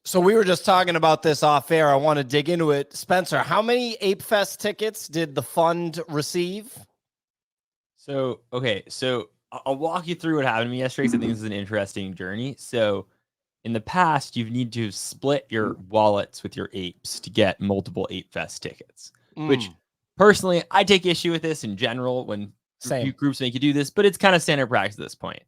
So we were just talking about this off air. I want to dig into it. Spencer, how many Apefest tickets did the fund receive? So, okay. So I'll walk you through what happened to me yesterday because I think this is an interesting journey. So in the past, you need to split your wallets with your apes to get multiple Apefest tickets, which personally, I take issue with this in general when groups make you do this, but it's kind of standard practice at this point.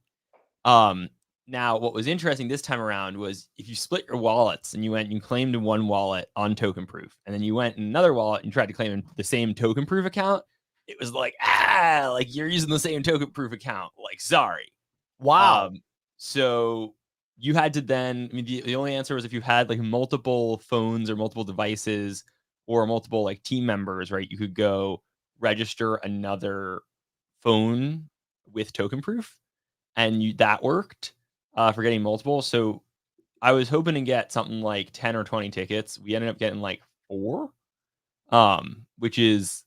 Now, what was interesting this time around was if you split your wallets and you went and you claimed one wallet on token proof, and then you went in another wallet and tried to claim the same token proof account, it was like, like you're using the same token proof account. Like, sorry. Wow. So you had to then, I mean, the only answer was if you had like multiple phones or multiple devices or multiple like team members, right? You could go register another phone with token proof, and that worked for getting multiple. So I was hoping to get something like 10 or 20 tickets. We ended up getting like 4, which is,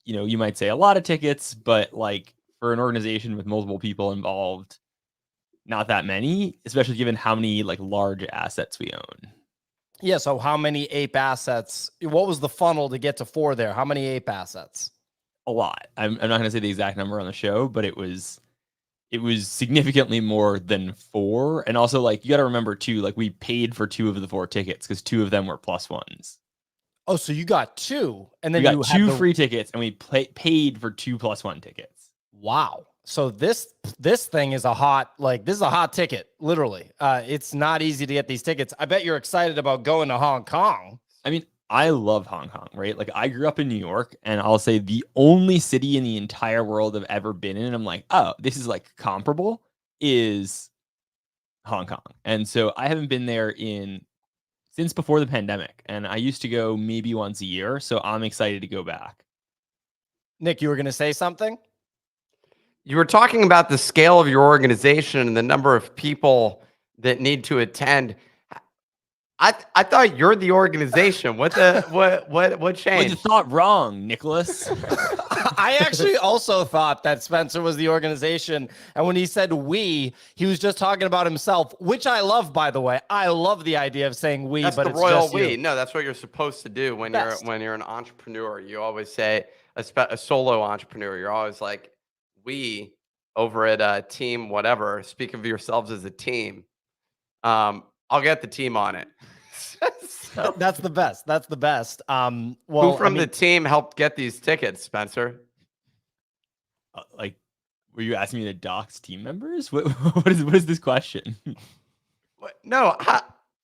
you might say a lot of tickets, but like for an organization with multiple people involved, not that many, especially given how many like large assets we own. Yeah. So how many ape assets? What was the funnel to get to 4 there? How many ape assets? A lot. I'm not going to say the exact number on the show, but it was significantly more than 4. And also, like, you got to remember too, like we paid for 2 of the 4 tickets because 2 of them were +1s. Oh, so you got 2, and then we got 2 free tickets, and we paid for 2 +1 tickets. Wow. So this thing is this is a hot ticket, literally. It's not easy to get these tickets. I bet you're excited about going to Hong Kong. I mean, I love Hong Kong, right? Like I grew up in New York, and I'll say the only city in the entire world I've ever been in, and I'm like, oh, this is like comparable, is Hong Kong. And so I haven't been there since before the pandemic, and I used to go maybe once a year. So I'm excited to go back. Nick, you were going to say something? You were talking about the scale of your organization and the number of people that need to attend. I thought you're the organization. What changed? Well, you thought wrong, Nicholas. I actually also thought that Spencer was the organization, and when he said we, he was just talking about himself, which I love, by the way. I love the idea of saying we, that's but the it's royal just we. You. No, that's what you're supposed to do when you're an entrepreneur. You always say a solo entrepreneur. You're always like, we over at team whatever. Speak of yourselves as a team. I'll get the team on it. So, that's the best. That's the best. Well, who from the team helped get these tickets, Spencer? Like, were you asking me to dox team members? What is this question? No,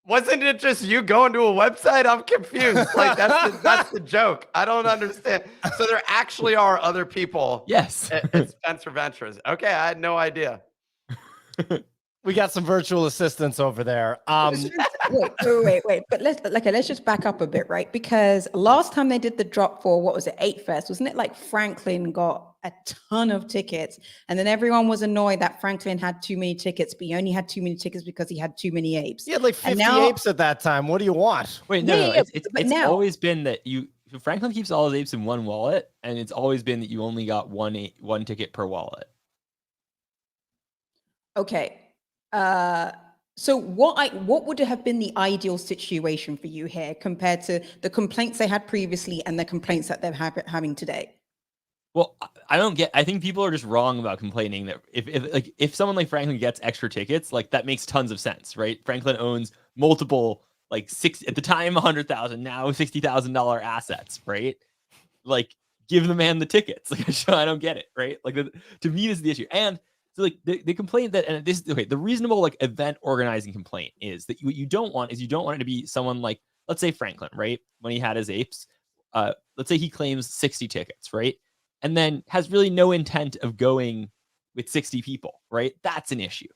wasn't it just you going to a website? I'm confused. Like that's the joke. I don't understand. So there actually are other people. Yes. at Spencer Ventures. Okay, I had no idea. We got some virtual assistants over there. Wait. But let's just back up a bit, right? Because last time they did the drop for, what was it, Apefest, wasn't it like Franklin got a ton of tickets, and then everyone was annoyed that Franklin had too many tickets, but he only had too many tickets because he had too many apes. He had like 50 apes at that time. What do you want? Wait, no. It's always been that Franklin keeps all his apes in one wallet, and it's always been that you only got one ticket per wallet. Okay. So what would have been the ideal situation for you here compared to the complaints they had previously and the complaints that they're having today? Well, I think people are just wrong about complaining that if someone like Franklin gets extra tickets, like that makes tons of sense, right? Franklin owns multiple, like at the time, $100,000, now $60,000 assets, right? Like, give the man the tickets. Like, I don't get it, right? Like, to me, this is the issue. And so, like, the complaint that, and this, okay, the reasonable, like, event organizing complaint is that what you don't want it to be someone like, let's say Franklin, right? When he had his apes, let's say he claims 60 tickets, right? And then has really no intent of going with 60 people, right? That's an issue.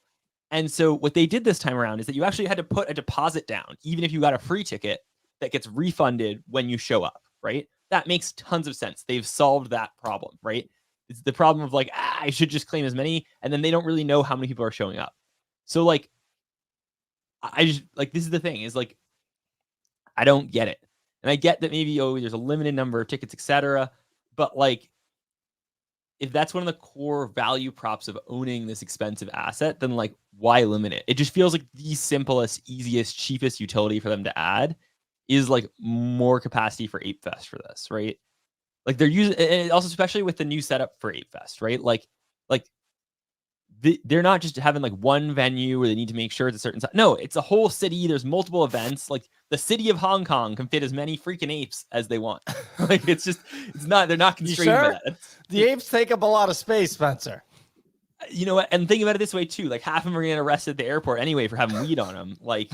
And so what they did this time around is that you actually had to put a deposit down, even if you got a free ticket that gets refunded when you show up, right? That makes tons of sense. They've solved that problem, right? It's the problem of like, I should just claim as many, and then they don't really know how many people are showing up. So like, I just, like, this is the thing, is like, I don't get it. And I get that maybe, there's a limited number of tickets, etc. But like, if that's one of the core value props of owning this expensive asset, then like why limit it? It just feels like the simplest, easiest, cheapest utility for them to add is like more capacity for Apefest for this, right? Like they're using, and also especially with the new setup for Apefest, right? Like they're not just having like one venue where they need to make sure it's a certain size. No, it's a whole city. There's multiple events. Like the city of Hong Kong can fit as many freaking apes as they want. Like it's not, they're not constrained by that. The apes take up a lot of space, Spencer. You know what? And think about it this way too. Like half of them are getting arrested at the airport anyway for having weed on them. Like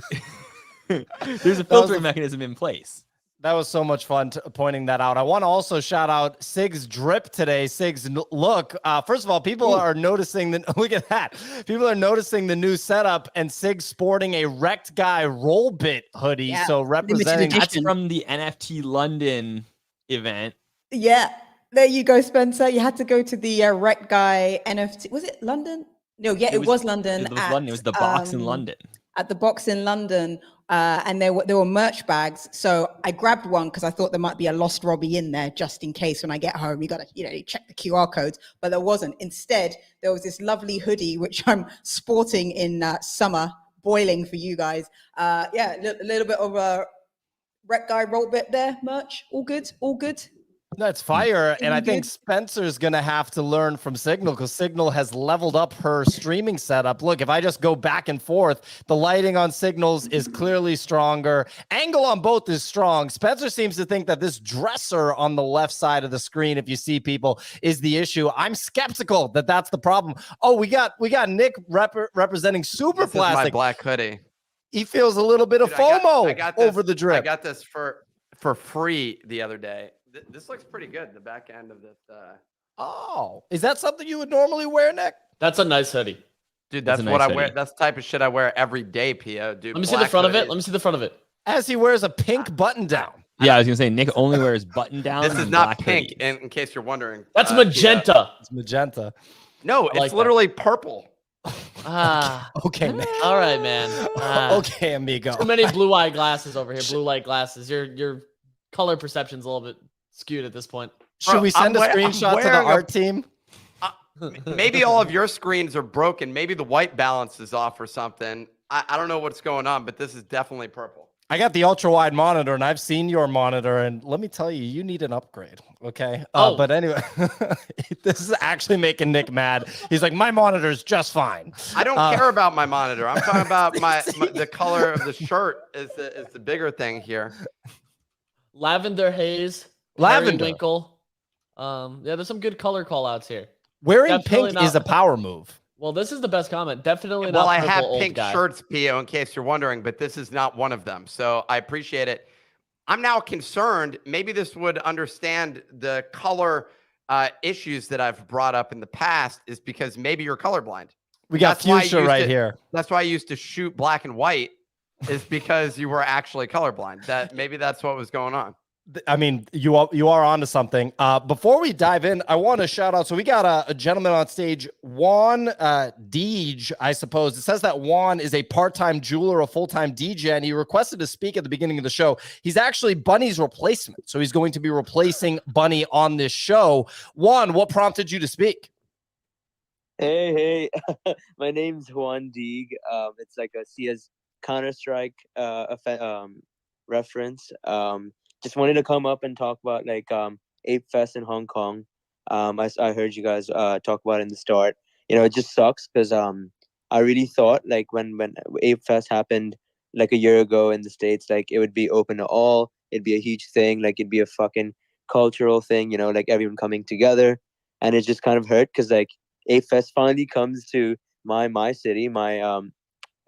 there's a filtering mechanism in place. That was so much fun pointing that out. I want to also shout out Sig's drip today. Sig's look. First of all, people are noticing look at that. People are noticing the new setup and Sig sporting a Wrecked Guy roll bit hoodie. Yeah. So representing. That's from the NFT London event. Yeah, there you go, Spencer. You had to go to the Wreck Guy NFT. Was it London? No, yeah, it was London. It was London. It was the box in London. At the box in London, and there were merch bags. So I grabbed one because I thought there might be a lost Robbie in there just in case when I get home. You got to, you check the QR codes, but there wasn't. Instead, there was this lovely hoodie which I'm sporting in summer, boiling for you guys. Yeah, a little bit of a Wreck Guy roll bit there, merch. All good, all good. That's fire. And I think Spencer's going to have to learn from Signal because Signal has leveled up her streaming setup. Look, if I just go back and forth, the lighting on Signals is clearly stronger. Angle on both is strong. Spencer seems to think that this dresser on the left side of the screen, if you see people, is the issue. I'm skeptical that that's the problem. Oh, we got Nick representing Super Plastic. My black hoodie. He feels a little bit of FOMO I got this, over the drip. I got this for free the other day. This looks pretty good. The back end of this. Oh, is that something you would normally wear, Nick? That's a nice hoodie. Dude, that's what I wear. That's the type of shit I wear every day, Pio. Dude, let me see the front of it. Let me see the front of it. As he wears a pink button down. Yeah, I was gonna say Nick only wears button down. This is not pink, in case you're wondering. That's magenta. It's magenta. No, it's literally purple. Okay, man. All right, man. Okay, amigo. Too many blue eye glasses over here. Blue light glasses. Your color perception's a little bit skewed at this point. Should we send a screenshot to the art team? Maybe all of your screens are broken. Maybe the white balance is off or something. I don't know what's going on, but this is definitely purple. I got the ultra wide monitor and I've seen your monitor and let me tell you, you need an upgrade. Okay. But anyway, this is actually making Nick mad. He's like, my monitor is just fine. I don't care about my monitor. I'm talking about the color of the shirt is the bigger thing here. Lavender haze. Lavender. Winkle. Yeah, there's some good color call outs here. Wearing pink is a power move. Well, this is the best comment. Definitely not. Well, I have pink shirts, Pio, in case you're wondering, but this is not one of them. So I appreciate it. I'm now concerned. Maybe this would understand the color issues that I've brought up in the past is because maybe you're colorblind. We got fuchsia right here. That's why I used to shoot black and white is because you were actually colorblind. Maybe that's what was going on. I mean, you are onto something. Before we dive in, I want to shout out. So we got a gentleman on stage, Juan Deej, I suppose. It says that Juan is a part-time jeweler, a full-time DJ, and he requested to speak at the beginning of the show. He's actually Bunny's replacement. So he's going to be replacing Bunny on this show. Juan, what prompted you to speak? Hey. My name's Juan Deeg. It's like a CS Counter-Strike reference. Just wanted to come up and talk about like Apefest in Hong Kong. I heard you guys talk about it in the start. It just sucks because I really thought like when Apefest happened like a year ago in the States, like it would be open to all. It'd be a huge thing. Like it'd be a fucking cultural thing. Like everyone coming together, and it just kind of hurt because like Apefest finally comes to my city, where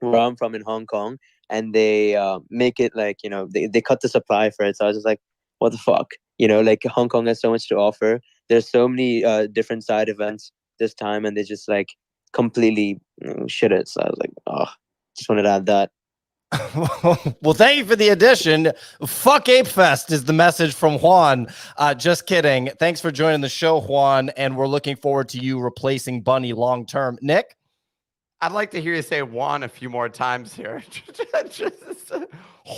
I'm from in Hong Kong. And they make it like, they cut the supply for it. So I was just like, what the fuck? Like Hong Kong has so much to offer. There's so many different side events this time. And they just like completely shit it. So I was like, just wanted to add that. Well, thank you for the addition. Fuck Apefest is the message from Juan. Just kidding. Thanks for joining the show, Juan. And we're looking forward to you replacing Bunny long term. Nick? I'd like to hear you say Juan a few more times here. Just,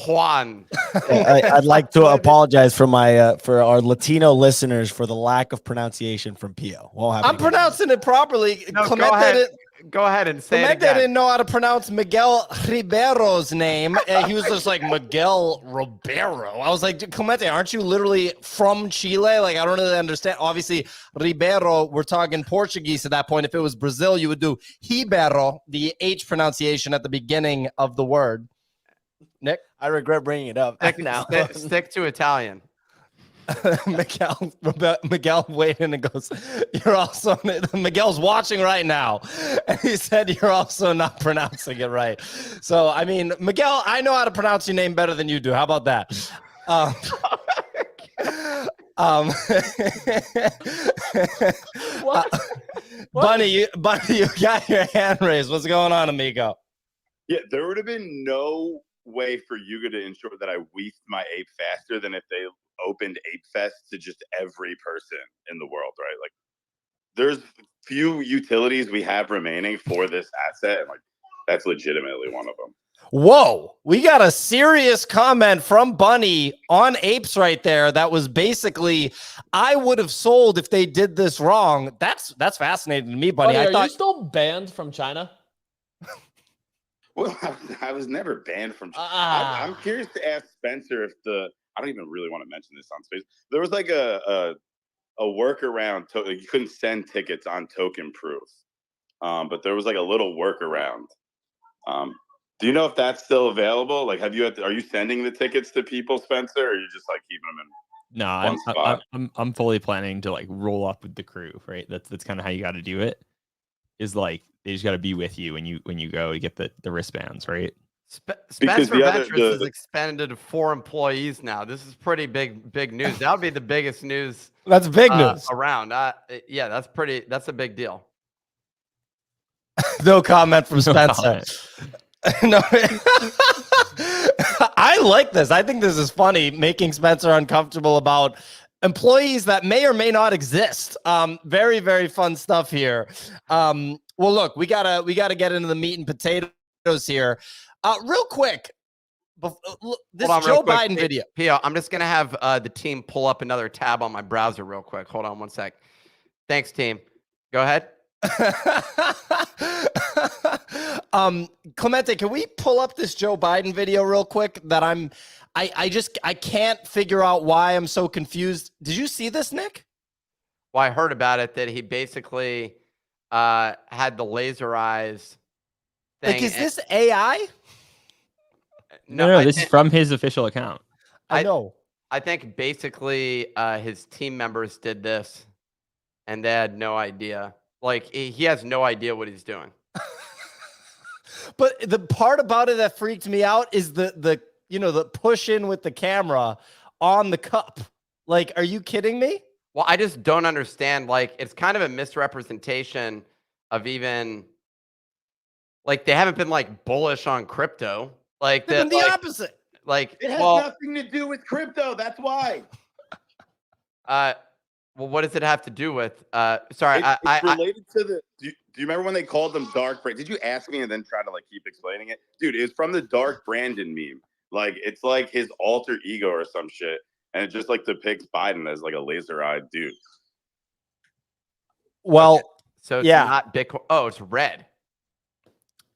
Juan. I'd like to apologize for my for our Latino listeners for the lack of pronunciation from Pio. Won't happen I'm again. pronouncing it properly. No, Clemente go ahead and say it Clemente again. didn't know how to pronounce Miguel Ribeiro's name. And he was just like, Miguel Ribeiro. I was like, Clemente, aren't you literally from Chile? Like, I don't really understand. Obviously, Ribeiro, we're talking Portuguese at that point. If it was Brazil, you would do Ribeiro, the H pronunciation at the beginning of the word. Nick? I regret bringing it up now. Stick to Italian. Miguel weighed in and goes, you're also, Miguel's watching right now. And he said, you're also not pronouncing it right. So, I mean, Miguel, I know how to pronounce your name better than you do. How about that? Bunny, you got your hand raised. What's going on, amigo? Yeah, there would have been no way for Yuga to ensure that I weaved my ape faster than if they opened Apefest to just every person in the world, right? Like, there's few utilities we have remaining for this asset, and like that's legitimately one of them. Whoa, we got a serious comment from Bunny on apes right there. That was basically, I would have sold if they did this wrong. That's fascinating to me, Bunny. Bunny, I are thought you still banned from China? Well, I was never banned from. I'm curious to ask Spencer if I don't even really want to mention this on space. There was like a workaround. You couldn't send tickets on token proof, but there was like a little workaround. Do you know if that's still available? Like, are you sending the tickets to people, Spencer, or are you just like keeping them in? No, I'm fully planning to like roll up with the crew, right? That's kind of how you got to do it. Is like they just got to be with you when you go. You get the wristbands, right? Spencer Ventures has expanded to 4 employees now. This is pretty big news. That would be the biggest news. That's big news around. Yeah, that's a big deal. No comment from Spencer. No. I like this. I think this is funny, making Spencer uncomfortable about employees that may or may not exist. Very, very fun stuff here. Well, look, we gotta get into the meat and potatoes here. Real quick, this Joe Biden video. Pio, I'm just gonna have the team pull up another tab on my browser real quick. Hold on one sec. Thanks, team. Go ahead. Clemente, can we pull up this Joe Biden video real quick? That I can't figure out why I'm so confused. Did you see this, Nick? Well, I heard about it, that he basically had the laser eyes thing. Like, is this AI? No, this is from his official account. I know. I think basically his team members did this and they had no idea. Like, he has no idea what he's doing. But the part about it that freaked me out is the push in with the camera on the cup. Like, are you kidding me? Well, I just don't understand. Like, it's kind of a misrepresentation of even, like, they haven't been like bullish on crypto. Like, They've been the opposite. Like, it has nothing to do with crypto. That's why. Well, what does it have to do with? Sorry, it's related to the. Do you remember when they called them dark? Did you ask me and then try to like keep explaining it, dude? It's from the Dark Brandon meme. Like, it's like his alter ego or some shit, and it just like depicts Biden as like a laser-eyed dude. Well, okay. So it's yeah, not Bitcoin. Oh, it's red.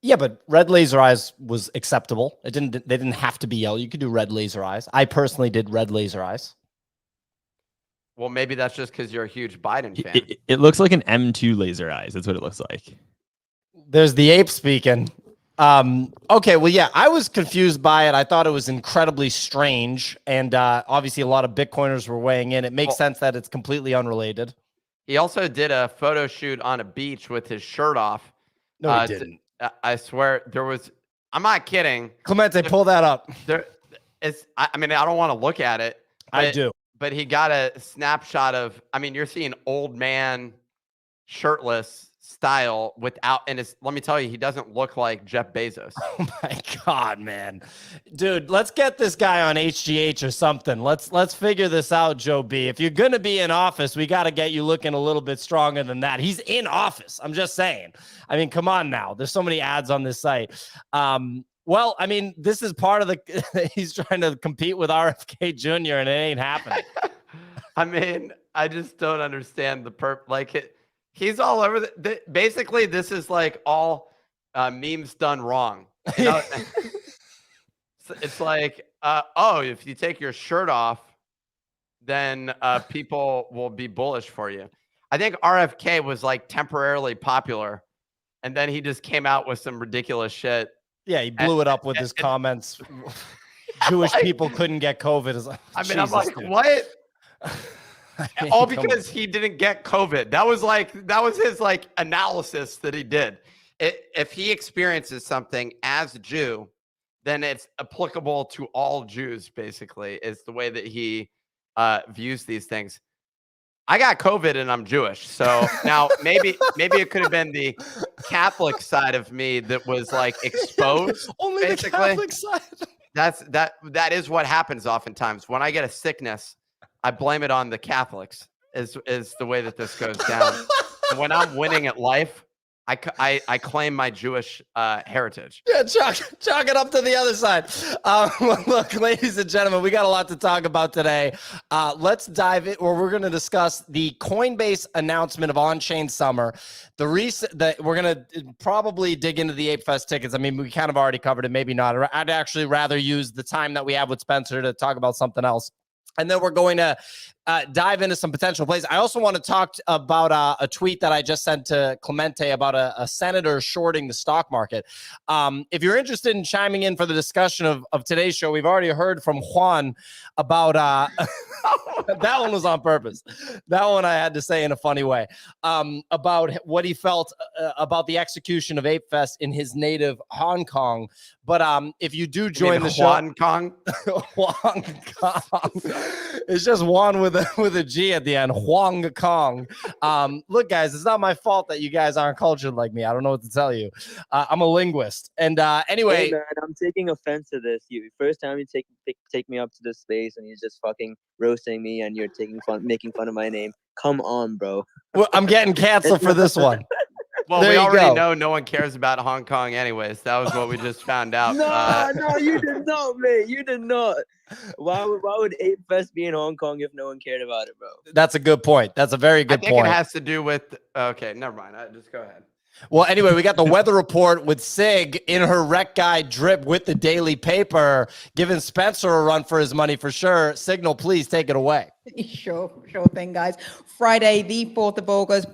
Yeah, but red laser eyes was acceptable. They didn't have to be yellow. You could do red laser eyes. I personally did red laser eyes. Well, maybe that's just because you're a huge Biden fan. It looks like an M2 laser eyes. That's what it looks like. There's the ape speaking. Okay, well, yeah, I was confused by it. I thought it was incredibly strange. And obviously a lot of Bitcoiners were weighing in. It makes sense that it's completely unrelated. He also did a photo shoot on a beach with his shirt off. No, he didn't. I swear there was, I'm not kidding. Clemente, pull that up. I mean, I don't want to look at it. I do. But he got a snapshot of, I mean, you're seeing old man shirtless style without, and it's, let me tell you, he doesn't look like Jeff Bezos. Oh my God, man. Dude, let's get this guy on HGH or something. Let's figure this out, Joe B. If you're going to be in office, we got to get you looking a little bit stronger than that. He's in office. I'm just saying. I mean, come on now. There's so many ads on this site. Well, I mean, this is part of the, he's trying to compete with RFK Jr. and it ain't happening. I mean, I just don't understand he's all over basically this is like all memes done wrong. You know? It's like, oh, if you take your shirt off, then people will be bullish for you. I think RFK was like temporarily popular, and then he just came out with some ridiculous shit. Yeah, he blew it up with his comments. Jewish people couldn't get COVID. I mean, I'm like, dude. What? I mean, all because he didn't get COVID. That was his like analysis that he did. If he experiences something as a Jew, then it's applicable to all Jews, basically, is the way that he views these things. I got COVID and I'm Jewish. So now maybe it could have been the Catholic side of me that was like exposed. Only basically. The Catholic side. That is what happens oftentimes. When I get a sickness, I blame it on the Catholics is the way that this goes down. And when I'm winning at life, I claim my Jewish heritage. Yeah, chalk it up to the other side. Look, ladies and gentlemen, we got a lot to talk about today. Let's dive in, or we're going to discuss the Coinbase announcement of on-chain summer. We're going to probably dig into the Apefest tickets. I mean, we kind of already covered it, maybe not. I'd actually rather use the time that we have with Spencer to talk about something else. And then we're going to dive into some potential plays. I also want to talk about a tweet that I just sent to Clemente about a senator shorting the stock market. If you're interested in chiming in for the discussion of today's show, we've already heard from Juan about that one was on purpose. That one I had to say in a funny way about what he felt about the execution of Apefest in his native Hong Kong. But if you do join the show, Hong Kong, Hong Kong, it's just Juan with a G at the end. Hong Kong. Look, guys, it's not my fault that you guys aren't cultured like me. I don't know what to tell you. I'm a linguist, and anyway, hey man, I'm taking offense to this. First time you take me up to this space, and you're just fucking roasting me, and you're making fun of my name. Come on, bro. Well, I'm getting canceled for this one. Well, we already know no one cares about Hong Kong anyways. That was what we just found out. No, you did not, mate. You did not. Why would Apefest be in Hong Kong if no one cared about it, bro? That's a good point. That's a very good point. It has to do with... Okay, never mind. Just go ahead. Well, anyway, we got the weather report with Sig in her Rec Guide drip with the daily paper, giving Spencer a run for his money for sure. Signal, please take it away. Sure thing, guys. Friday, the 4th of August.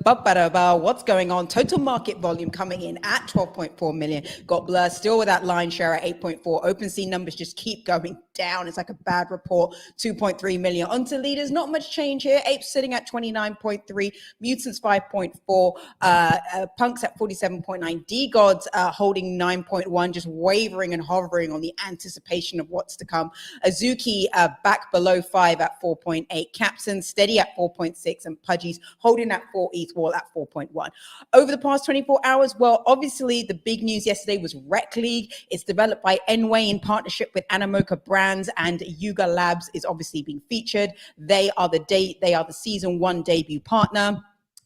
What's going on? Total market volume coming in at 12.4 million. Got Blur still with that line share at 8.4. OpenSea numbers just keep going down. It's like a bad report. 2.3 million. Onto leaders, not much change here. Apes sitting at 29.3. Mutants 5.4. Punks at 47.9. D-Gods holding 9.1, just wavering and hovering on the anticipation of what's to come. Azuki back below 5 at 4.8. Capson steady at 4.6, and Pudgy's holding at 4 ETH wall at 4.1. Over the past 24 hours, well, obviously the big news yesterday was Wreck League. It's developed by Enway in partnership with Animoca Brands, and Yuga Labs is obviously being featured. They are the season 1 debut partner.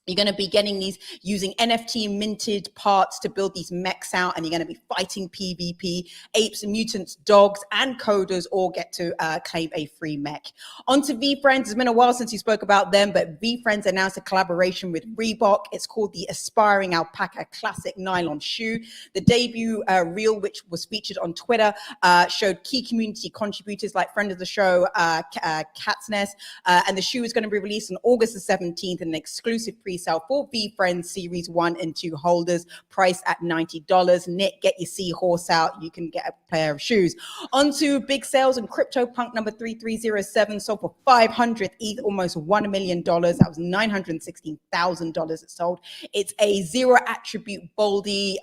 You're going to be getting these using NFT minted parts to build these mechs out, and you're going to be fighting PvP. Apes, mutants, dogs, and coders all get to claim a free mech. On to VeeFriends. It's been a while since you spoke about them, but VeeFriends announced a collaboration with Reebok. It's called the Aspiring Alpaca Classic Nylon Shoe. The debut reel, which was featured on Twitter, showed key community contributors like friend of the show, Cat's Nest, and the shoe is going to be released on August the 17th in an exclusive pre-sale for VeeFriends Series 1 and 2 holders, priced at $90. Nick, get your seahorse out. You can get a pair of shoes. On to big sales, and CryptoPunk number 3307 sold for 500 ETH, almost $1 million. That was $916,000 it sold. It's a zero attribute Baldy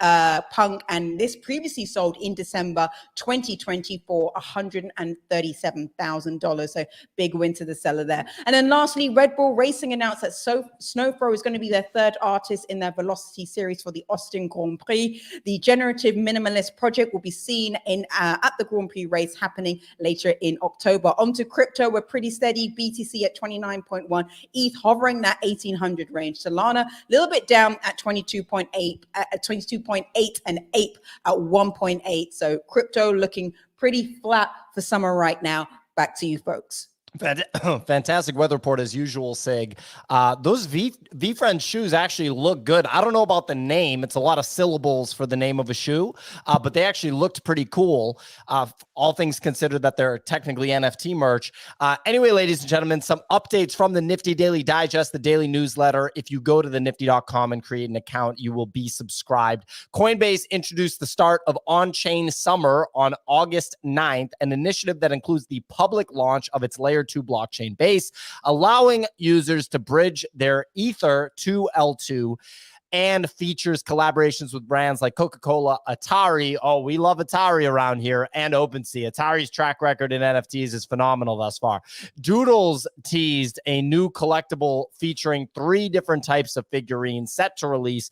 punk, and this previously sold in December 2020 for $137,000. So big win to the seller there. And then lastly, Red Bull Racing announced that Snow Throw is going to be their third artist in their Velocity series for the Austin Grand Prix. The Generative Minimalist project will be seen in at the Grand Prix race happening later in October. Onto crypto, we're pretty steady. BTC at 29.1, ETH hovering that 1800 range. Solana a little bit down at 22.8, at 22.8, and Ape at 1.8. So crypto looking pretty flat for summer right now. Back to you, folks. Fantastic weather report as usual, Sig. Those V-Friend shoes actually look good. I don't know about the name. It's a lot of syllables for the name of a shoe, but they actually looked pretty cool. All things considered that they're technically NFT merch. Anyway, ladies and gentlemen, some updates from the Nifty Daily Digest, the daily newsletter. If you go to the nifty.com and create an account, you will be subscribed. Coinbase introduced the start of On-Chain Summer on August 9th, an initiative that includes the public launch of its Layer 2 blockchain base, allowing users to bridge their Ether to L2, and features collaborations with brands like Coca-Cola, Atari. Oh, we love Atari around here, and OpenSea. Atari's track record in NFTs is phenomenal thus far. Doodles teased a new collectible featuring 3 different types of figurines set to release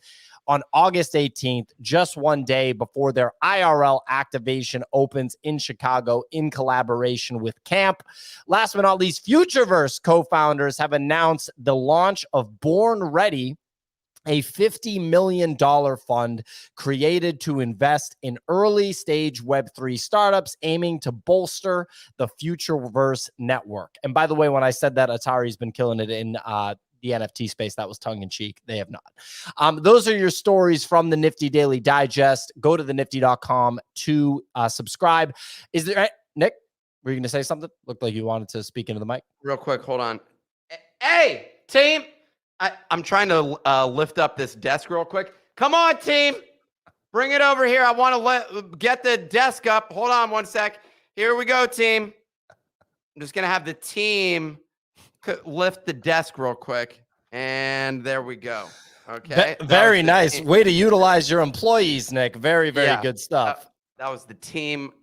on August 18th, just one day before their IRL activation opens in Chicago in collaboration with Camp. Last but not least, Futureverse co-founders have announced the launch of Born Ready, a $50 million fund created to invest in early-stage Web3 startups aiming to bolster the Futureverse network. And by the way, when I said that Atari's been killing it in the NFT space, that was tongue-in-cheek. They have not. Those are your stories from the Nifty Daily Digest. Go to thenifty.com to subscribe. Is there, Nick, were you going to say something? Looked like you wanted to speak into the mic. Real quick, hold on. Hey, team. I'm trying to lift up this desk real quick. Come on, team. Bring it over here. I want to get the desk up. Hold on one sec. Here we go, team. I'm just going to have the team lift the desk real quick. And there we go. Okay. Very nice. Way to utilize your employees, Nick. Very, very good stuff. That was the team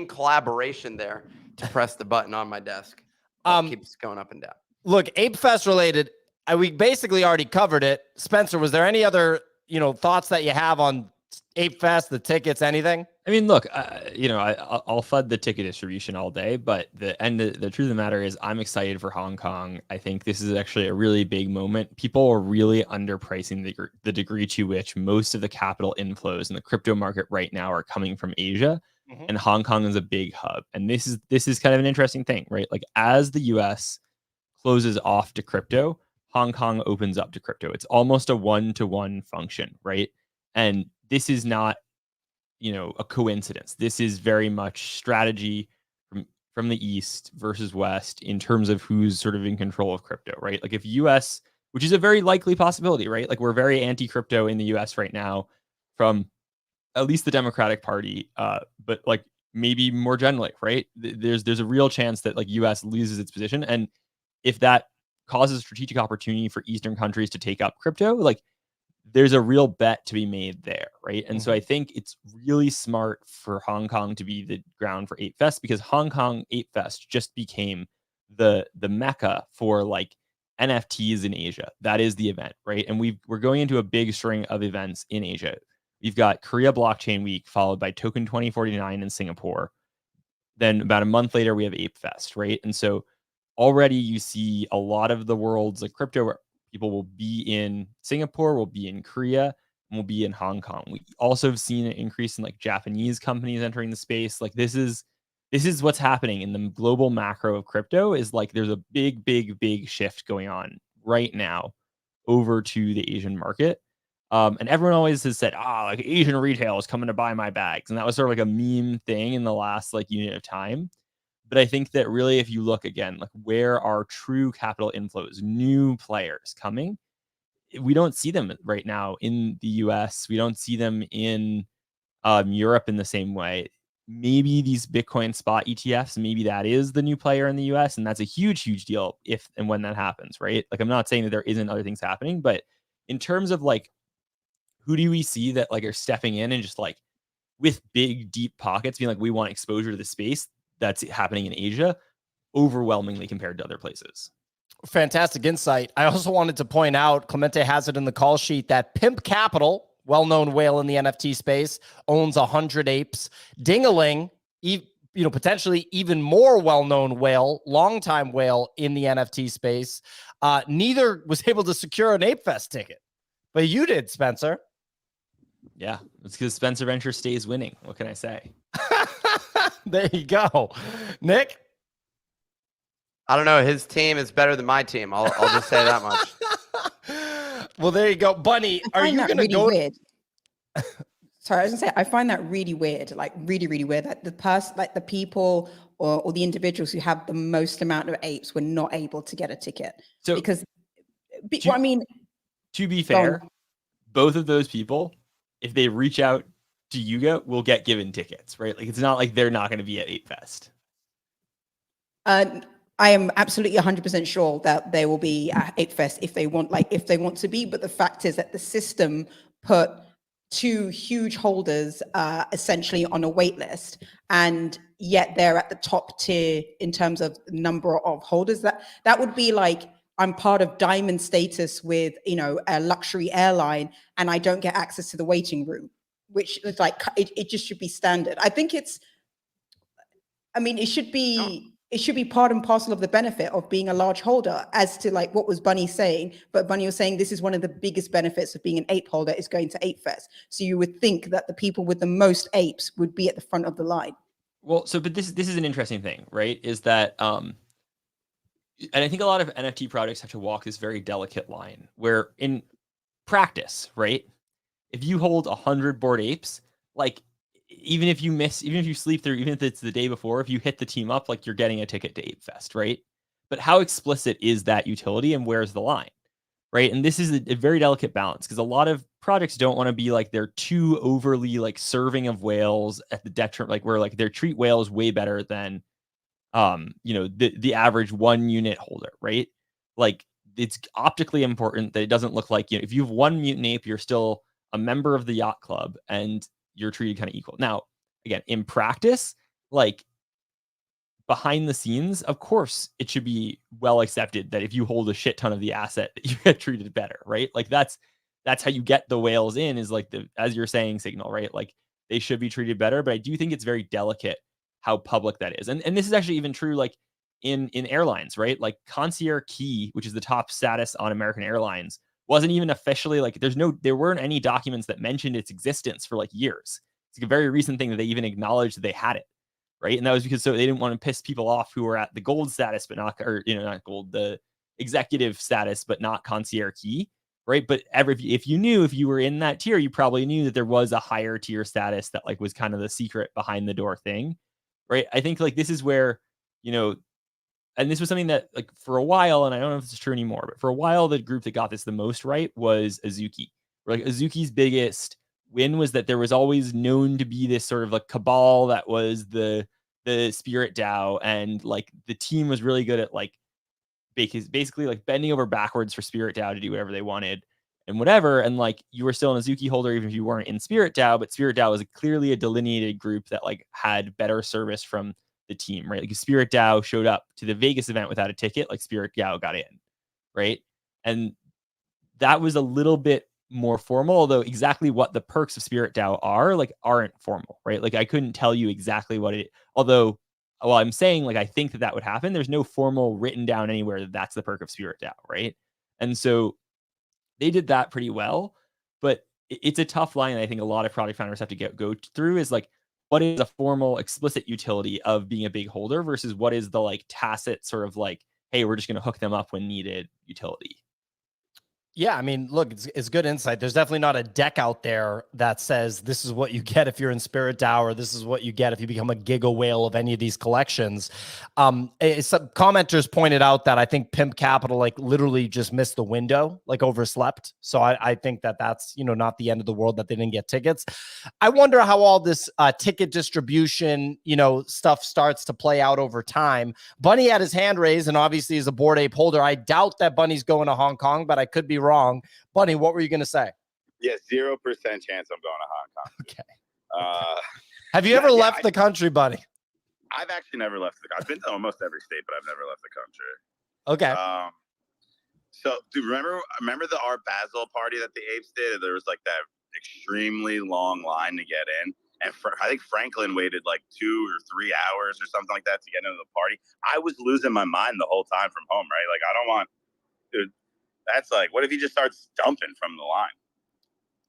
collaboration there to press the button on my desk. Keeps going up and down. Look, Apefest related, we basically already covered it. Spencer, was there any other, thoughts that you have on Apefest, the tickets, anything? I mean, look, I'll FUD the ticket distribution all day, but the truth of the matter is I'm excited for Hong Kong. I think this is actually a really big moment. People are really underpricing the degree to which most of the capital inflows in the crypto market right now are coming from Asia, and Hong Kong is a big hub. And this is kind of an interesting thing, right? Like as the US closes off to crypto, Hong Kong opens up to crypto. It's almost a one-to-one function, right? And this is not, a coincidence. This is very much strategy from the East versus West in terms of who's sort of in control of crypto, right? Like if US, which is a very likely possibility, right? Like we're very anti-crypto in the US right now from at least the Democratic Party, but like maybe more generally, right? There's a real chance that like US loses its position. And if that causes strategic opportunity for Eastern countries to take up crypto, like there's a real bet to be made there, right? And so I think it's really smart for Hong Kong to be the ground for Apefest, because Hong Kong Apefest just became the mecca for like NFTs in Asia. That is the event, right? And we're going into a big string of events in Asia. We've got Korea Blockchain Week, followed by Token 2049 in Singapore. Then about a month later, we have Apefest, right? And so already you see a lot of the world's like crypto people will be in Singapore, will be in Korea, and will be in Hong Kong. We also have seen an increase in like Japanese companies entering the space. Like this is what's happening in the global macro of crypto, is like there's a big shift going on right now over to the Asian market. And everyone always has said, like Asian retail is coming to buy my bags. And that was sort of like a meme thing in the last like unit of time. But I think that really, if you look again, like where are true capital inflows, new players coming, we don't see them right now in the US. We don't see them in Europe in the same way. Maybe these Bitcoin spot ETFs, maybe that is the new player in the US. And that's a huge deal if and when that happens, right? Like I'm not saying that there isn't other things happening, but in terms of like, who do we see that like are stepping in and just like with big, deep pockets being like, we want exposure to the space that's happening in Asia overwhelmingly compared to other places? Fantastic insight. I also wanted to point out, Clemente has it in the call sheet, that Pimp Capital, well-known whale in the NFT space, owns 100 apes. Dingaling, potentially even more well-known whale, longtime whale in the NFT space. Neither was able to secure an Apefest ticket, but you did, Spencer. Yeah, it's because Spencer Venture stays winning. What can I say? There you go. Nick? I don't know. His team is better than my team. I'll just say that much. Well, there you go. Bunny, are you going to go? Weird. Sorry, I was gonna say, I find that really weird, like really, really weird that the people or the individuals who have the most amount of apes were not able to get a ticket. So because, to be fair, both of those people, if they reach out to Yuga, will get given tickets, right? Like, it's not like they're not going to be at Apefest. I am absolutely 100% sure that they will be at Apefest if they want to be. But the fact is that the system put 2 huge holders essentially on a wait list, and yet they're at the top tier in terms of number of holders. That would be like, I'm part of diamond status with, a luxury airline, and I don't get access to the waiting room, which is like, it just should be standard. I think it should be. It should be part and parcel of the benefit of being a large holder, as to like what was Bunny saying. But Bunny was saying this is one of the biggest benefits of being an ape holder is going to Apefest. So you would think that the people with the most apes would be at the front of the line. Well, but this is an interesting thing, right? Is that and I think a lot of NFT projects have to walk this very delicate line where in practice, right? If you hold 100 Bored Apes, like, even if you sleep through, even if it's the day before, if you hit the team up, like, you're getting a ticket to Apefest, right? But how explicit is that utility, and where's the line, right? And this is a very delicate balance, because a lot of projects don't want to be like, they're too overly like serving of whales at the detriment, like where like they treat whales way better than the average 1 unit holder, right? Like, it's optically important that it doesn't look like, if you have 1 mutant ape, you're still a member of the yacht club, and you're treated kind of equal. Now, again, in practice, like, behind the scenes, of course, it should be well accepted that if you hold a shit ton of the asset, that you get treated better, right? Like, that's how you get the whales in, is like, as you're saying, Signal, right? Like, they should be treated better, but I do think it's very delicate how public that is. And this is actually even true, like, in airlines, right? Like, Concierge Key, which is the top status on American Airlines, wasn't even officially, like, there weren't any documents that mentioned its existence for like years. It's like a very recent thing that they even acknowledged that they had it, right? And that was because they didn't want to piss people off who were at the gold status, but not, or not gold, the executive status, but not Concierge Key, right? But if you were in that tier, you probably knew that there was a higher tier status that like was kind of the secret behind the door thing, right? I think like this is where, and this was something that, like, for a while, and I don't know if this is true anymore, but for a while, the group that got this the most right was Azuki. Like, Azuki's biggest win was that there was always known to be this sort of like cabal that was the Spirit DAO, and like the team was really good at like basically like bending over backwards for Spirit DAO to do whatever they wanted and whatever. And like, you were still an Azuki holder even if you weren't in Spirit DAO, but Spirit DAO was clearly a delineated group that like had better service from the team, right? Like, if Spirit DAO showed up to the Vegas event without a ticket, like, Spirit DAO got in, right? And that was a little bit more formal, although exactly what the perks of Spirit DAO are, like, aren't formal, right? Like, I couldn't tell you exactly what it, although, well, I'm saying, like, I think that would happen. There's no formal written down anywhere that that's the perk of Spirit DAO, right? And so they did that pretty well, but it's a tough line. I think a lot of product founders have to go through, is like, what is a formal explicit utility of being a big holder versus what is the like tacit sort of like, hey, we're just going to hook them up when needed utility. Yeah, I mean, look, it's good insight. There's definitely not a deck out there that says this is what you get if you're in Spirit DAO, or this is what you get if you become a giga whale of any of these collections. Some commenters pointed out that I think Pimp Capital like literally just missed the window, like overslept. So I think that's not the end of the world that they didn't get tickets. I wonder how all this ticket distribution stuff starts to play out over time. Bunny had his hand raised, and obviously is a Bored Ape holder. I doubt that Bunny's going to Hong Kong, but I could be wrong. Bunny, what were you going to say? Yeah, 0% chance I'm going to Hong Kong. Okay. Have you ever left the country, Bunny? I've actually never left the country. I've been to almost every state, but I've never left the country. Okay. So, do remember the Art Basel party that the Apes did? There was like that extremely long line to get in, and I think Franklin waited like 2 or 3 hours or something like that to get into the party. I was losing my mind the whole time from home, right? Like, I don't want, dude. That's like, what if he just starts dumping from the line?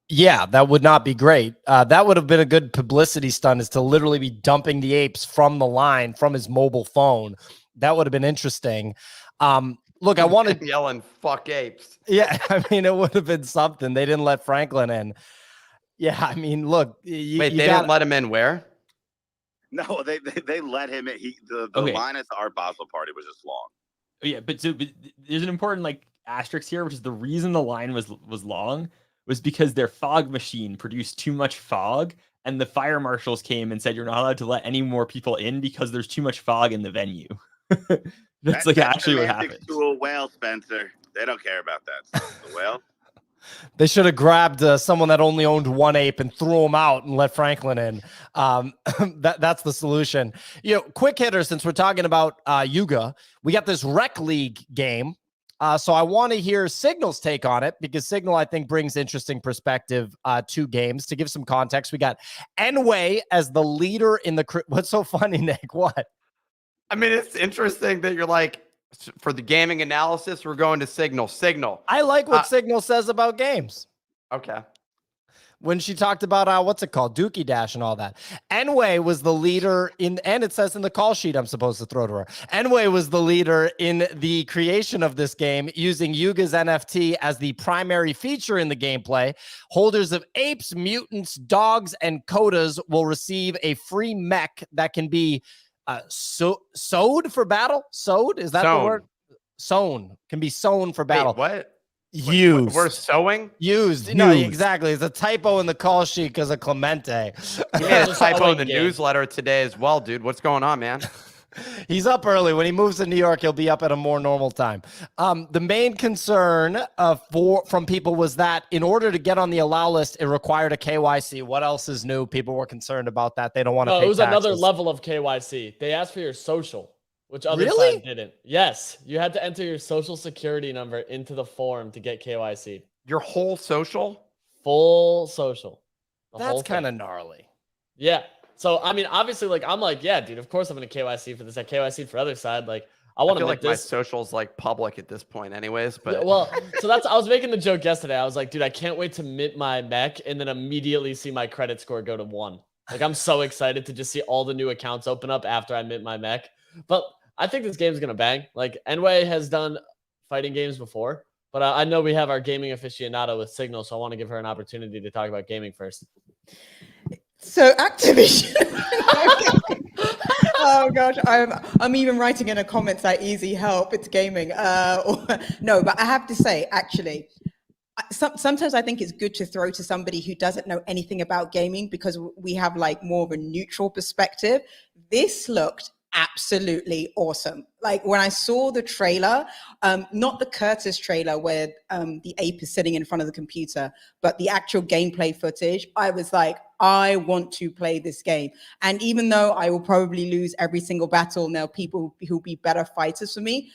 Yeah, that would not be great. That would have been a good publicity stunt, is to literally be dumping the apes from the line from his mobile phone. That would have been interesting. Look, I wanted yelling "fuck apes." Yeah, I mean, it would have been something. They didn't let Franklin in. Yeah, I mean, look. Wait, they didn't let him in where? No, they let him in. The line at the Art Basel party was just long. Oh, yeah, but there's an important like asterisk here, which is the reason the line was long was because their fog machine produced too much fog, and the fire marshals came and said you're not allowed to let any more people in because there's too much fog in the venue. That's like actually what happened. To a whale, Spencer. They don't care about that. The whale. They should have grabbed someone that only owned one ape and threw him out and let Franklin in. That's the solution. You know, quick hitter, since we're talking about Yuga, we got this Wreck League game. So I want to hear Signal's take on it, because Signal, I think, brings interesting perspective to games. To give some context, we got Enway as the leader in the... What's so funny, Nick? What? I mean, it's interesting that you're like, for the gaming analysis, we're going to Signal. I like what Signal says about games. Okay. When she talked about, what's it called? Dookie Dash and all that. Enway was the leader and it says in the call sheet I'm supposed to throw to her. Enway was the leader in the creation of this game, using Yuga's NFT as the primary feature in the gameplay. Holders of apes, mutants, dogs, and codas will receive a free mech that can be sewed for battle. Sewed? Is that the word? Sewn. Can be sewn for battle. Wait, what? Used. We're sewing? Used. No, exactly. It's a typo in the call sheet because of Clemente. You made a typo in the newsletter today as well, dude. What's going on, man? He's up early. When he moves to New York, he'll be up at a more normal time. The main concern from people was that in order to get on the allow list, it required a KYC. What else is new? People were concerned about that. They don't want to pay it was taxes. another level of KYC. They asked for your social, which other side didn't. Yes, you had to enter your social security number into the form to get KYC. Your whole social? Full social. That's kind of gnarly. Yeah. So, I mean, obviously, like, I'm like, yeah, dude, of course I'm going to KYC for this. I KYC for other side. Like, I want to make like my social's like public at this point anyways, but yeah, well, so I was making the joke yesterday. I was like, dude, I can't wait to mint my mech and then immediately see my credit score go to 1. Like, I'm so excited to just see all the new accounts open up after I mint my mech. But I think this game's going to bang. Like, Enway has done fighting games before, but I know we have our gaming aficionado with Signal, so I want to give her an opportunity to talk about gaming first. So Activision. Oh gosh, I'm even writing in the comments that easy help. It's gaming. No, but I have to say, actually, sometimes I think it's good to throw to somebody who doesn't know anything about gaming, because we have like more of a neutral perspective. This looked absolutely awesome. Like when I saw the trailer, not the Curtis trailer where the ape is sitting in front of the computer, but the actual gameplay footage, I was like, I want to play this game. And even though I will probably lose every single battle, and there are people who'll be better fighters for me,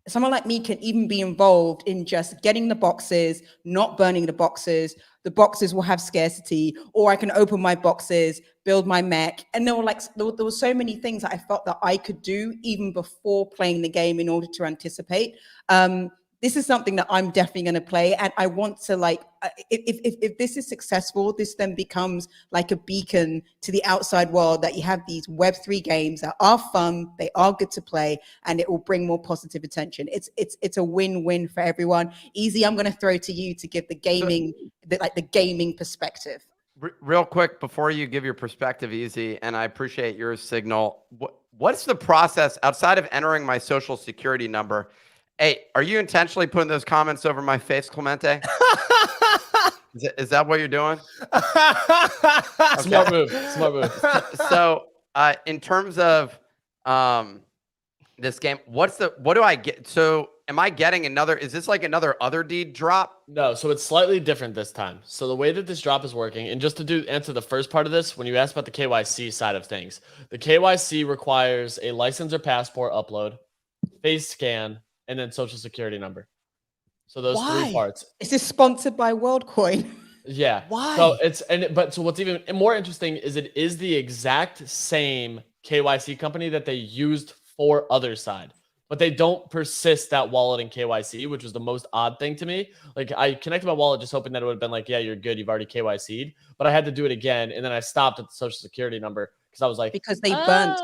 someone like me can even be involved in just getting the boxes, not burning the boxes. The boxes will have scarcity, or I can open my boxes, build my mech. And there were so many things that I felt that I could do even before playing the game in order to anticipate. This is something that I'm definitely going to play. And I want to if this is successful, this then becomes like a beacon to the outside world that you have these Web3 games that are fun, they are good to play, and it will bring more positive attention. It's a win-win for everyone. Easy, I'm going to throw to you to give the gaming, the gaming perspective. Real quick, before you give your perspective, Easy, and I appreciate your Signal. What's the process outside of entering my social security number? Hey, are you intentionally putting those comments over my face, Clemente? Is that what you're doing? Okay. Smart move. So, in terms of this game, what do I get? So, am I getting is this like another Other Deed drop? No, so it's slightly different this time. So the way that this drop is working, and just to answer the first part of this, when you asked about the KYC side of things, the KYC requires a license or passport upload, face scan, and then social security number. So those Why? 3 parts. Is this sponsored by WorldCoin? Yeah. Why? So so what's even more interesting is it is the exact same KYC company that they used for other side, but they don't persist that wallet in KYC, which was the most odd thing to me. Like I connected my wallet just hoping that it would have been like, yeah, you're good. You've already KYC'd, but I had to do it again. And then I stopped at the social security number because I was like, Because they burnt,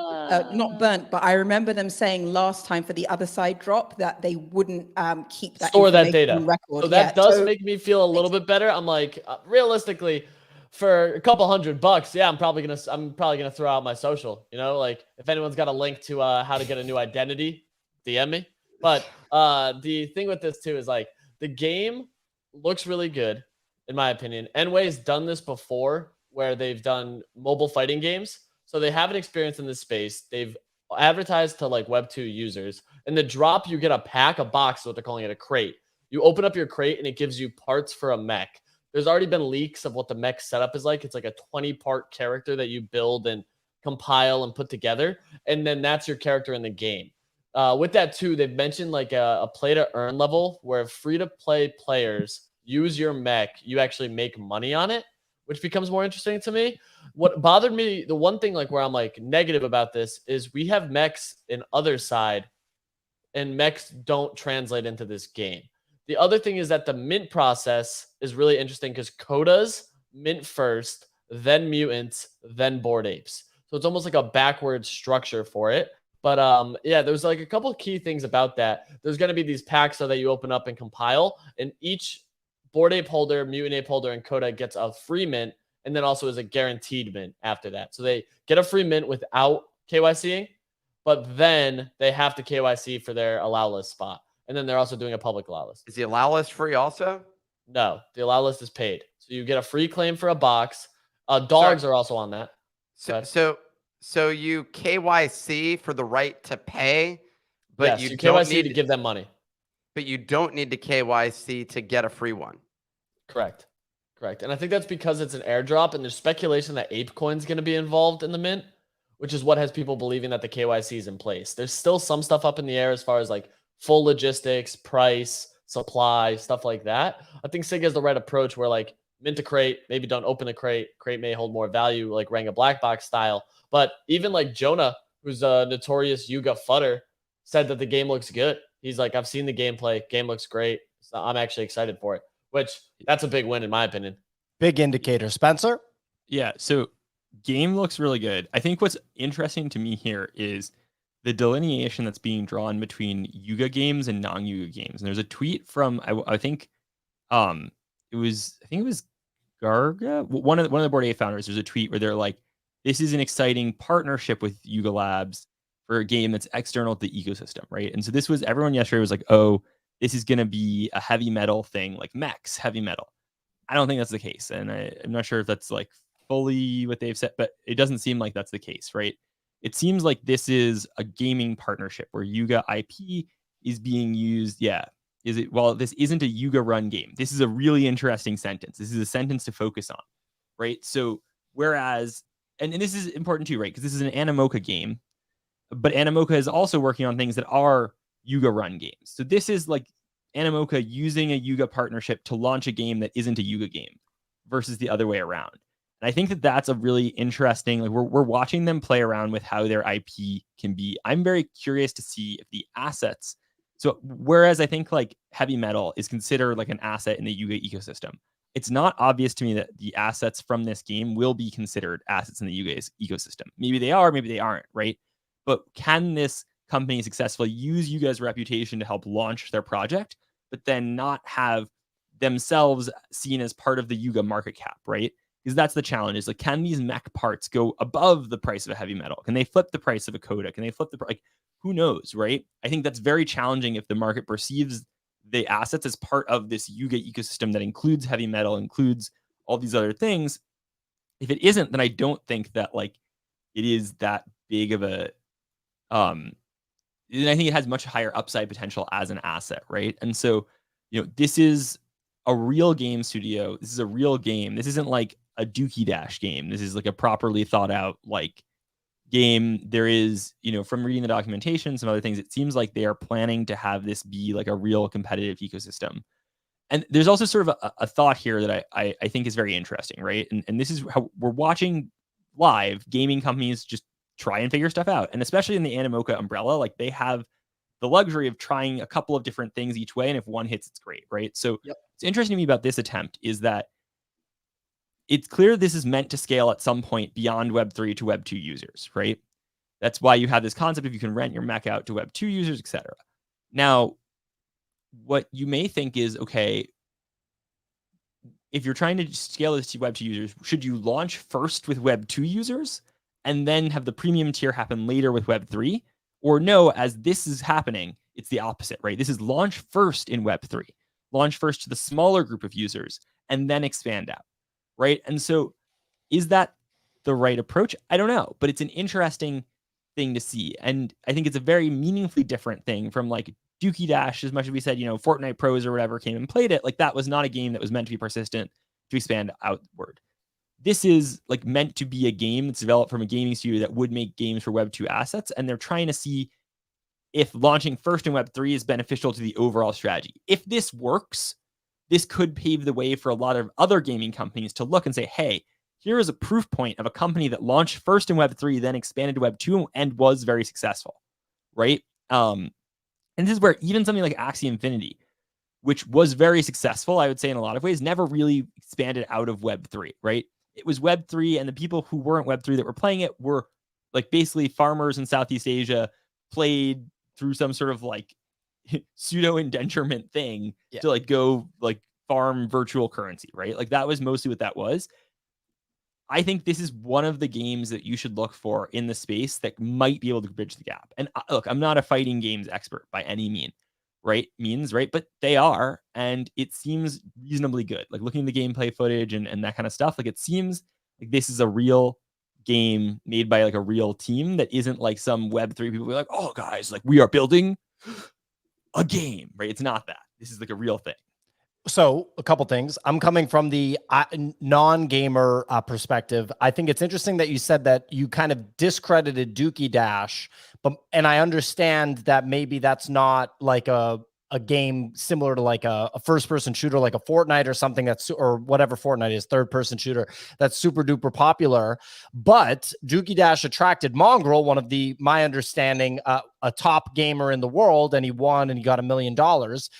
not burnt, but I remember them saying last time for the other side drop that they wouldn't keep that store that information data. on record. So that does make me feel a little bit better. I'm like, realistically, for a couple $100, yeah, I'm probably gonna throw out my social. You know, like if anyone's got a link to how to get a new identity, DM me. But the thing with this too is like the game looks really good, in my opinion. Enway's done this before, where they've done mobile fighting games. So they have an experience in this space. They've advertised to like Web 2 users. And the drop, you get a pack, a box, what they're calling it, a crate. You open up your crate and it gives you parts for a mech. There's already been leaks of what the mech setup is like. It's like a 20-part character that you build and compile and put together. And then that's your character in the game. With that too, they've mentioned like a play to earn level where free-to-play players use your mech, you actually make money on it, which becomes more interesting to me. What bothered me, the one thing like where I'm like negative about this is we have mechs in other side and mechs don't translate into this game. The other thing is that the mint process is really interesting because Codas mint first, then mutants, then bored apes. So it's almost like a backwards structure for it. But yeah, there's like a couple of key things about that. There's going to be these packs so that you open up and compile, and each bored ape holder, mutant ape holder, and Coda gets a free mint, and then also is a guaranteed mint after that. So they get a free mint without KYCing, but then they have to KYC for their allow list spot. And then they're also doing a public allow list. Is the allow list free also? No, the allow list is paid. So you get a free claim for a box. Dogs are also on that. So you KYC for the right to pay, but yes, you KYC don't need to give them money. But you don't need to KYC to get a free one. Correct. And I think that's because it's an airdrop, and there's speculation that ApeCoin's going to be involved in the mint, which is what has people believing that the KYC is in place. There's still some stuff up in the air as far as like full logistics, price, supply, stuff like that. I think Sig has the right approach where like mint a crate, maybe don't open the crate. Crate may hold more value, like Rang a black box style. But even like Jonah, who's a notorious Yuga futter, said that the game looks good. He's like, I've seen the gameplay. Game looks great. So I'm actually excited for it, which that's a big win in my opinion. Big indicator. Spencer? Yeah, so game looks really good. I think what's interesting to me here is the delineation that's being drawn between Yuga games and non-Yuga games. And there's a tweet from I think it was Garga, one of the Bored Ape founders. There's a tweet where they're like, this is an exciting partnership with Yuga Labs for a game that's external to the ecosystem, right? And so this was, everyone yesterday was like, oh, this is going to be a heavy metal thing, like mechs, heavy metal. I don't think that's the case. And I'm not sure if that's like fully what they've said, but it doesn't seem like that's the case, right? It seems like this is a gaming partnership where Yuga IP is being used. Yeah. Is it? Well, this isn't a Yuga run game. This is a really interesting sentence. This is a sentence to focus on, right? So whereas, and this is important too, right? Because this is an Animoca game, but Animoca is also working on things that are Yuga run games. So this is like Animoca using a Yuga partnership to launch a game that isn't a Yuga game versus the other way around. And I think that that's a really interesting, like we're watching them play around with how their IP can be. I'm very curious to see if the assets, so whereas I think like heavy metal is considered like an asset in the Yuga ecosystem, it's not obvious to me that the assets from this game will be considered assets in the Yuga ecosystem. Maybe they are, maybe they aren't, right? But can this company successfully use Yuga's reputation to help launch their project, but then not have themselves seen as part of the Yuga market cap, right? Because that's the challenge, is like, can these mech parts go above the price of a heavy metal? Can they flip the price of a Coda? Can they flip the like, who knows, right? I think that's very challenging if the market perceives the assets as part of this Yuga ecosystem that includes heavy metal, includes all these other things. If it isn't, then I don't think that like it is that big of a and I think it has much higher upside potential as an asset, right? And so, you know, this is a real game studio. This is a real game. This isn't like a Dookie Dash game. This is like a properly thought out, like game, there is, from reading the documentation, some other things, it seems like they are planning to have this be like a real competitive ecosystem. And there's also sort of a thought here that I think is very interesting, right? And this is how we're watching live gaming companies just try and figure stuff out. And especially in the Animoca umbrella, like they have the luxury of trying a couple of different things each way. And if one hits, it's great, right? So It's interesting to me about this attempt is that it's clear this is meant to scale at some point beyond Web3 to Web2 users, right? That's why you have this concept of you can rent your mech out to Web2 users, etc. Now, what you may think is, okay, if you're trying to scale this to Web2 users, should you launch first with Web2 users and then have the premium tier happen later with Web3? Or no, as this is happening, it's the opposite, right? This is launch first in Web3, launch first to the smaller group of users, and then expand out, right? And so is that the right approach? I don't know, but it's an interesting thing to see. And I think it's a very meaningfully different thing from like Dookie Dash, as much as we said, Fortnite pros or whatever came and played it. Like that was not a game that was meant to be persistent to expand outward. This is like meant to be a game that's developed from a gaming studio that would make games for Web2 assets. And they're trying to see if launching first in Web3 is beneficial to the overall strategy. If this works, this could pave the way for a lot of other gaming companies to look and say, hey, here is a proof point of a company that launched first in Web3, then expanded to Web2 and was very successful, right? And this is where even something like Axie Infinity, which was very successful, I would say in a lot of ways, never really expanded out of Web3, right? It was Web3, and the people who weren't Web3 that were playing it were like basically farmers in Southeast Asia played through some sort of like pseudo indenturement thing to like go like farm virtual currency, right? Like that was mostly what that was. I think this is one of the games that you should look for in the space that might be able to bridge the gap. And look, I'm not a fighting games expert by any means, right? But they are, and it seems reasonably good. Like looking at the gameplay footage and that kind of stuff, like it seems like this is a real game made by like a real team that isn't like some Web3 people who are like, oh guys, like we are building a game, right? It's not that. This is like a real thing. So a couple things. I'm coming from the non-gamer perspective. I think it's interesting that you said that you kind of discredited Dookie Dash, and I understand that maybe that's not like a game similar to like a first-person shooter, like a Fortnite or something that's, or whatever Fortnite is, third-person shooter that's super duper popular. But Dookie Dash attracted Mongrel, one of my understanding, a top gamer in the world, and he won and he got $1 million.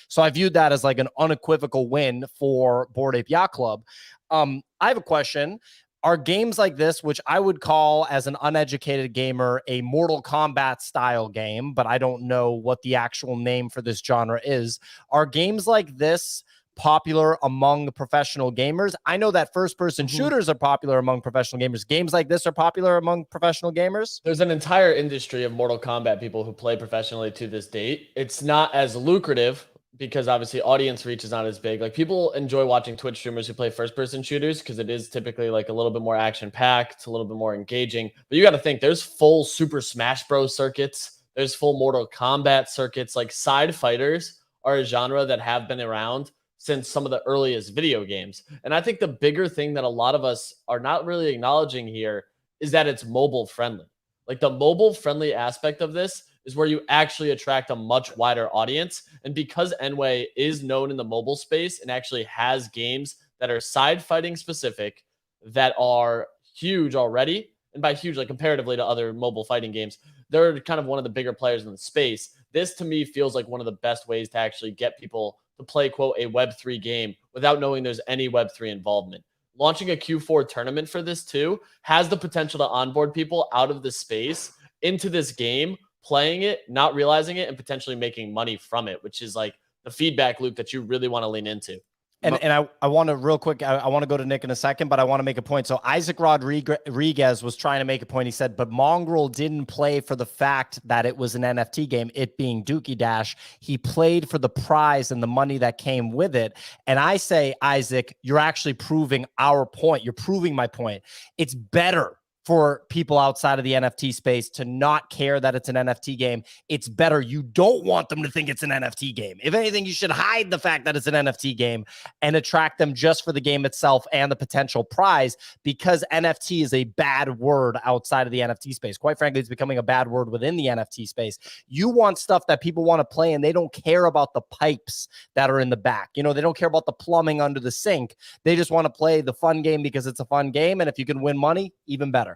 So I viewed that as like an unequivocal win for Bored Ape Yacht Club. I have a question. Are games like this, which I would call as an uneducated gamer a Mortal Kombat style game, but I don't know what the actual name for this genre is, are games like this popular among professional gamers? I know that first-person shooters are popular among professional gamers. Games like this are popular among professional gamers? There's an entire industry of Mortal Kombat people who play professionally to this date. It's not as lucrative because obviously audience reach is not as big. Like people enjoy watching Twitch streamers who play first-person shooters because it is typically like a little bit more action-packed, a little bit more engaging. But you got to think there's full Super Smash Bros. Circuits. There's full Mortal Kombat circuits. Like side fighters are a genre that have been around since some of the earliest video games. And I think the bigger thing that a lot of us are not really acknowledging here is that it's mobile friendly. Like the mobile friendly aspect of this is where you actually attract a much wider audience. And because Enway is known in the mobile space and actually has games that are side fighting specific that are huge already, and by huge, like comparatively to other mobile fighting games, they're kind of one of the bigger players in the space. This to me feels like one of the best ways to actually get people to play, quote, a Web3 game without knowing there's any Web3 involvement. Launching a Q4 tournament for this too has the potential to onboard people out of the space into this game, playing it, not realizing it, and potentially making money from it, which is like the feedback loop that you really want to lean into. And I want to real quick, I want to go to Nick in a second, but I want to make a point. So Isaac Rodriguez was trying to make a point. He said, but Mongrel didn't play for the fact that it was an NFT game, it being Dookie Dash. He played for the prize and the money that came with it. And I say, Isaac, you're actually proving our point. You're proving my point. It's better for people outside of the NFT space to not care that it's an NFT game. It's better. You don't want them to think it's an NFT game. If anything, you should hide the fact that it's an NFT game and attract them just for the game itself and the potential prize, because NFT is a bad word outside of the NFT space. Quite frankly, it's becoming a bad word within the NFT space. You want stuff that people want to play, and they don't care about the pipes that are in the back. You know, they don't care about the plumbing under the sink. They just want to play the fun game because it's a fun game. And if you can win money, even better.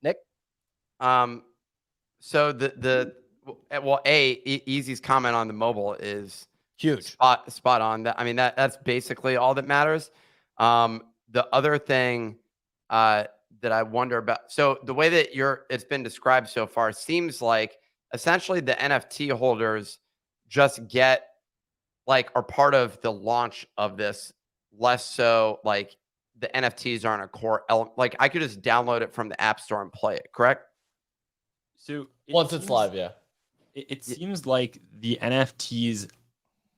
Nick? So Easy's comment on the mobile is huge, spot on. That, I mean, that's basically all that matters. The other thing that I wonder about, so the way that it's been described so far seems like essentially the NFT holders just get are part of the launch of this, less so like the NFTs aren't a core element. Like I could just download it from the App Store and play it, correct? So once it's live, yeah. It seems like the NFTs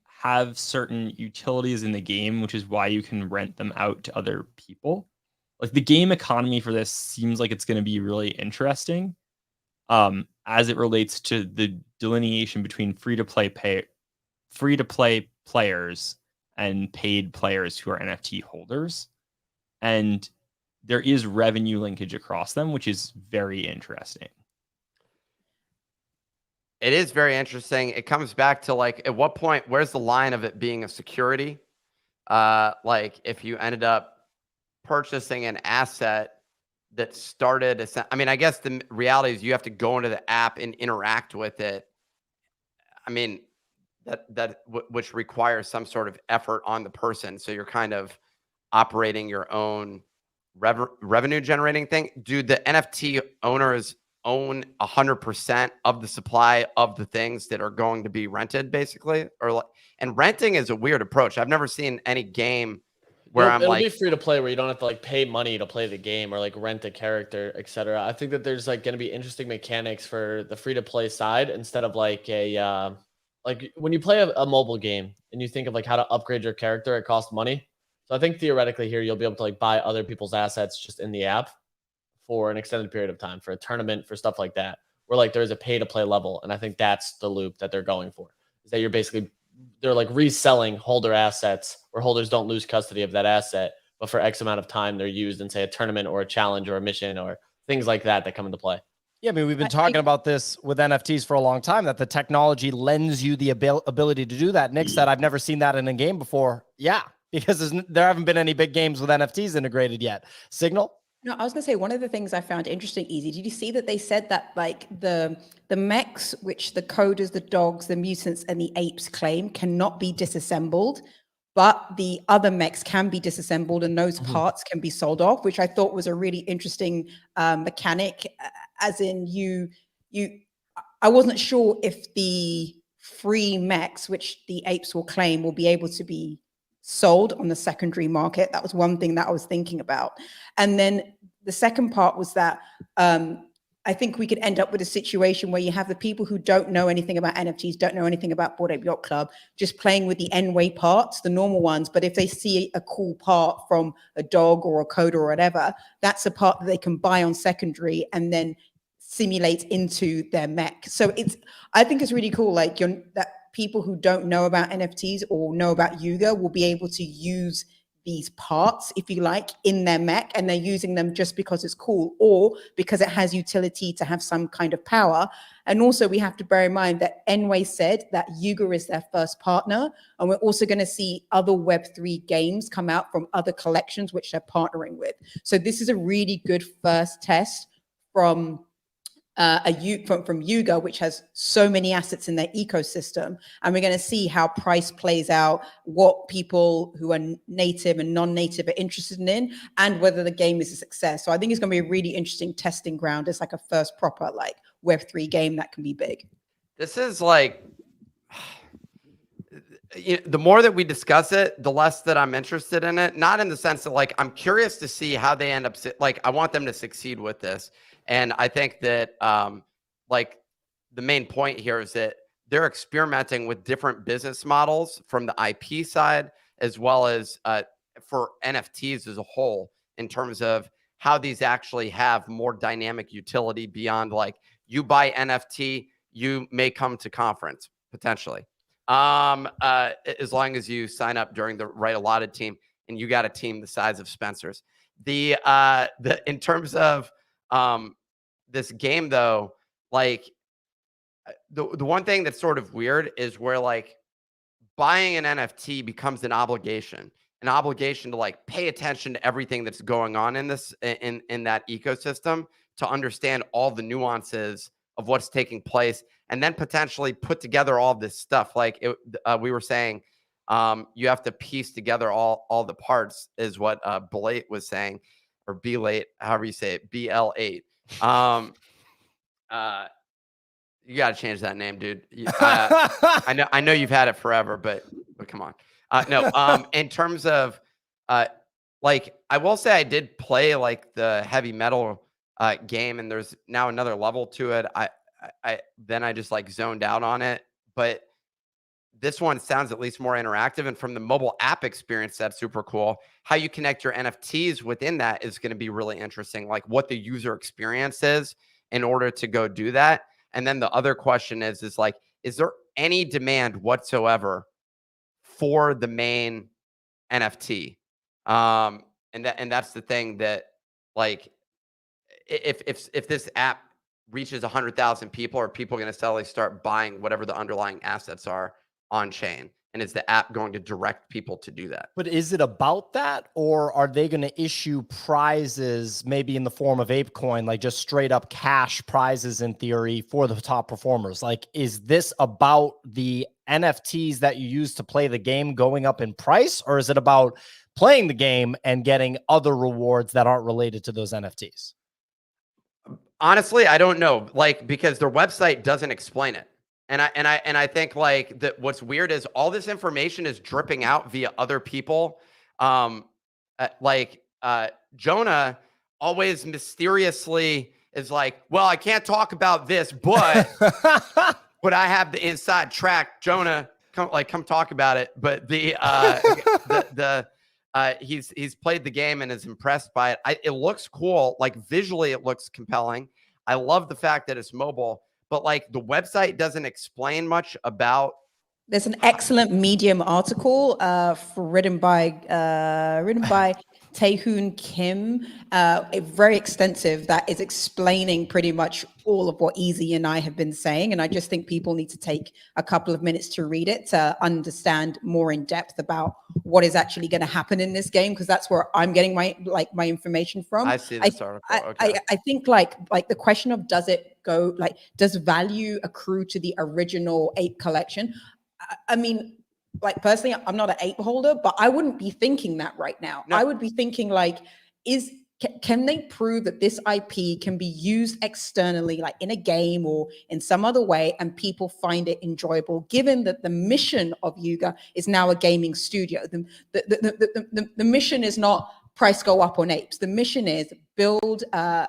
have certain utilities in the game, which is why you can rent them out to other people. Like the game economy for this seems like it's going to be really interesting, as it relates to the delineation between free-to-play players and paid players who are NFT holders. And there is revenue linkage across them, which is very interesting. It is very interesting. It comes back to at what point, where's the line of it being a security? Like if you ended up purchasing an asset that started, I mean, I guess the reality is you have to go into the app and interact with it. I mean, which requires some sort of effort on the person. So you're kind of operating your own revenue generating thing. Do the NFT owners own 100% of the supply of the things that are going to be rented, basically? And renting is a weird approach. I've never seen any game where it'll be free to play, where you don't have to pay money to play the game or rent a character, etc. I think that there's going to be interesting mechanics for the free to play side, instead of when you play a mobile game and you think of how to upgrade your character, it costs money. So I think theoretically here you'll be able to buy other people's assets just in the app for an extended period of time, for a tournament, for stuff like that, where there's a pay to play level. And I think that's the loop that they're going for, is that they're reselling holder assets where holders don't lose custody of that asset, but for X amount of time they're used in, say, a tournament or a challenge or a mission or things like that come into play. Yeah, I mean, we've been talking about this with NFTs for a long time, that the technology lends you the ability to do that. Nick said, I've never seen that in a game before. Yeah, because there haven't been any big games with NFTs integrated yet. Signal? No, I was going to say, one of the things I found interesting, Easy, did you see that they said that the mechs, which the coders, the dogs, the mutants, and the apes claim, cannot be disassembled, but the other mechs can be disassembled and those parts can be sold off, which I thought was a really interesting mechanic, as in I wasn't sure if the free mechs, which the apes will claim, will be able to be sold on the secondary market. That was one thing that I was thinking about. And then the second part was that I think we could end up with a situation where you have the people who don't know anything about NFTs, don't know anything about Bored Ape Yacht Club, just playing with the N-way parts, the normal ones. But if they see a cool part from a dog or a coder or whatever, that's a part that they can buy on secondary and then simulate into their mech. So I think it's really cool. That people who don't know about NFTs or know about Yuga will be able to use these parts, if you like, in their mech, and they're using them just because it's cool or because it has utility to have some kind of power. And also we have to bear in mind that N-way said that Yuga is their first partner, and we're also going to see other Web3 games come out from other collections which they're partnering with. So this is a really good first test from from Yuga, which has so many assets in their ecosystem, and we're going to see how price plays out, what people who are native and non-native are interested in, and whether the game is a success. So I think it's going to be a really interesting testing ground. It's a first proper Web3 game that can be big. This is the more that we discuss it, the less that I'm interested in it. Not in the sense that I'm curious to see how they end up. I want them to succeed with this. And I think that the main point here is that they're experimenting with different business models from the IP side, as well as for NFTs as a whole, in terms of how these actually have more dynamic utility beyond like you buy NFT, you may come to conference potentially. As long as you sign up during the right allotted team and you got a team the size of Spencer's. In terms of this game though, like the one thing that's sort of weird is where like buying an NFT becomes an obligation to like pay attention to everything that's going on in this in that ecosystem to understand all the nuances of what's taking place, and then potentially put together all this stuff. Like we were saying, you have to piece together all the parts, is what Blate was saying, or B-Late, however you say it, BL8. You got to change that name, dude. I know you've had it forever, but come on. No, in terms of like, I will say I did play like the heavy metal game, and there's now another level to it. I just like zoned out on it, but this one sounds at least more interactive. And from the mobile app experience, that's super cool. How you connect your NFTs within that is going to be really interesting, like what the user experience is in order to go do that. And then the other question is like, is there any demand whatsoever for the main NFT? And that's the thing that, like, if this app reaches 100,000 people, are people going to suddenly start buying whatever the underlying assets are on chain? And is the app going to direct people to do that? But is it about that, or are they going to issue prizes, maybe in the form of ApeCoin, like just straight up cash prizes in theory for the top performers? Like, is this about the NFTs that you use to play the game going up in price, or is it about playing the game and getting other rewards that aren't related to those NFTs? Honestly, I don't know, like, because their website doesn't explain it. And I think like that what's weird is all this information is dripping out via other people. Jonah always mysteriously is like, well, I can't talk about this, but but I have the inside track. Jonah, come talk about it. But he's played the game and is impressed by it. It looks cool. Like visually, it looks compelling. I love the fact that it's mobile. But like the website doesn't explain much about. There's an excellent Medium article written by Taehoon Kim, very extensive, that is explaining pretty much all of what Easy and I have been saying. And I just think people need to take a couple of minutes to read it to understand more in depth about what is actually going to happen in this game, because that's where I'm getting my information from. I see this article. Okay. I think like the question of does value accrue to the original ape collection? I mean, like personally, I'm not an ape holder, but I wouldn't be thinking that right now. No. I would be thinking like, can they prove that this IP can be used externally, like in a game or in some other way, and people find it enjoyable, given that the mission of Yuga is now a gaming studio? The mission is not price go up on apes. The mission is build a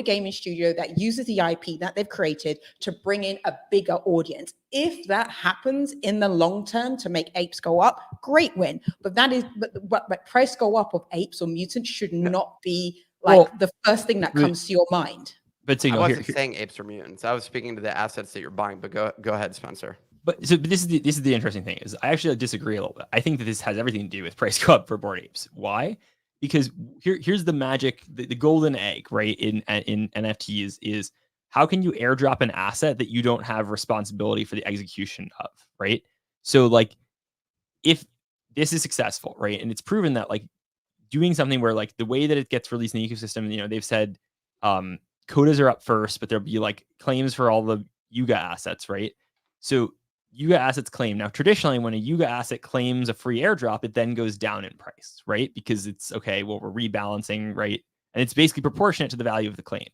gaming studio that uses the IP that they've created to bring in a bigger audience. If that happens in the long term to make apes go up, great win. But but price go up of apes or mutants should not be like the first thing that comes to your mind. But I wasn't saying apes or mutants. I was speaking to the assets that you're buying. But go ahead, Spencer. But this is the interesting thing, is I actually disagree a little bit. I think that this has everything to do with price go up for Bored Apes. Why? Because here's the magic, the golden egg, right? In NFTs is how can you airdrop an asset that you don't have responsibility for the execution of, right? So like, if this is successful, right, and it's proven that like doing something where like the way that it gets released in the ecosystem, they've said quotas are up first, but there'll be like claims for all the Yuga assets, right? So Yuga assets claim. Now, traditionally, when a Yuga asset claims a free airdrop, it then goes down in price, right? Because it's, okay, well, we're rebalancing, right? And it's basically proportionate to the value of the claim.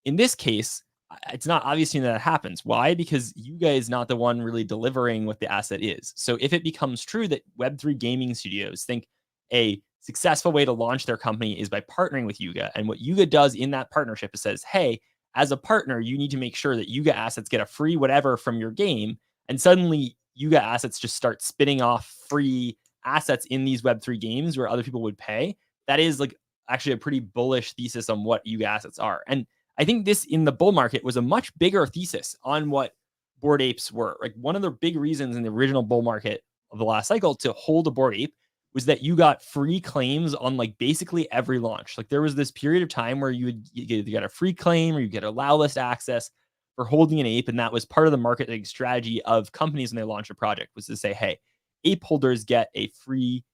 In this case, it's not obvious to me that happens. Why? Because Yuga is not the one really delivering what the asset is. So if it becomes true that Web3 gaming studios think a successful way to launch their company is by partnering with Yuga, and what Yuga does in that partnership is says, hey, as a partner, you need to make sure that Yuga assets get a free whatever from your game. And suddenly Yuga assets just start spitting off free assets in these Web3 games where other people would pay. That is like actually a pretty bullish thesis on what Yuga assets are. And I think this in the bull market was a much bigger thesis on what Bored Apes were. Like one of the big reasons in the original bull market of the last cycle to hold a Bored Ape was that you got free claims on like basically every launch. Like there was this period of time where you get a free claim or you get allow list access for holding an ape. And that was part of the marketing strategy of companies when they launch a project, was to say, hey, ape holders get a free,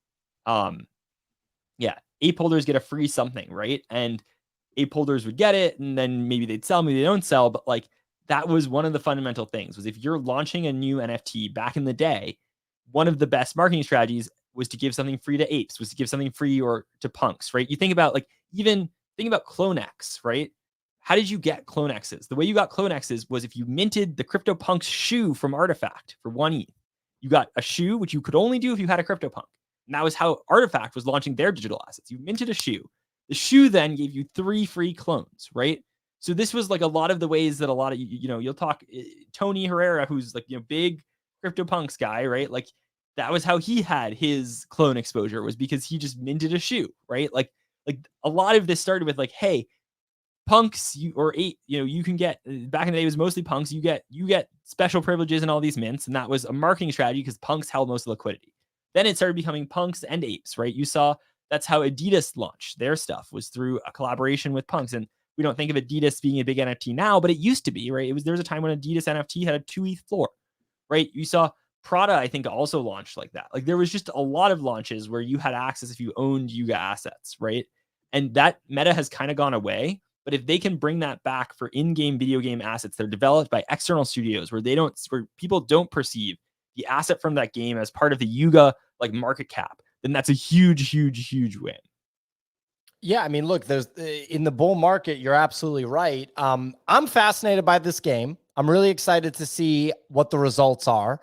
ape holders get a free something, right? And ape holders would get it, and then maybe they'd sell, maybe they don't sell. But like that was one of the fundamental things, was if you're launching a new NFT back in the day, one of the best marketing strategies was to give something free to apes, was to give something free or to punks, right? You think about like, even think about CloneX, right? How did you get CloneXs? The way you got CloneXs was if you minted the CryptoPunks shoe from Artifact for 1 ETH. You got a shoe, which you could only do if you had a CryptoPunk. And that was how Artifact was launching their digital assets. You minted a shoe. The shoe then gave you 3 free clones, right? So this was like a lot of the ways that a lot of, you'll talk Tony Herrera, who's like, big CryptoPunks guy, right? Like that was how he had his clone exposure, was because he just minted a shoe, right? Like a lot of this started with like, hey, punks, you can get, back in the day it was mostly punks, you get special privileges in all these mints, and that was a marketing strategy because punks held most of the liquidity. Then it started becoming punks and apes, right? You saw that's how Adidas launched their stuff, was through a collaboration with punks. And we don't think of Adidas being a big NFT now, but it used to be, right? There was a time when Adidas NFT had a 2 ETH floor, right? You saw Prada, I think, also launched like that. Like there was just a lot of launches where you had access if you owned Yuga assets, right? And that meta has kind of gone away. But if they can bring that back for in-game video game assets that are developed by external studios, where people don't perceive the asset from that game as part of the Yuga like market cap, then that's a huge, huge, huge win. Yeah, I mean, look, there's in the bull market, you're absolutely right. I'm fascinated by this game. I'm really excited to see what the results are.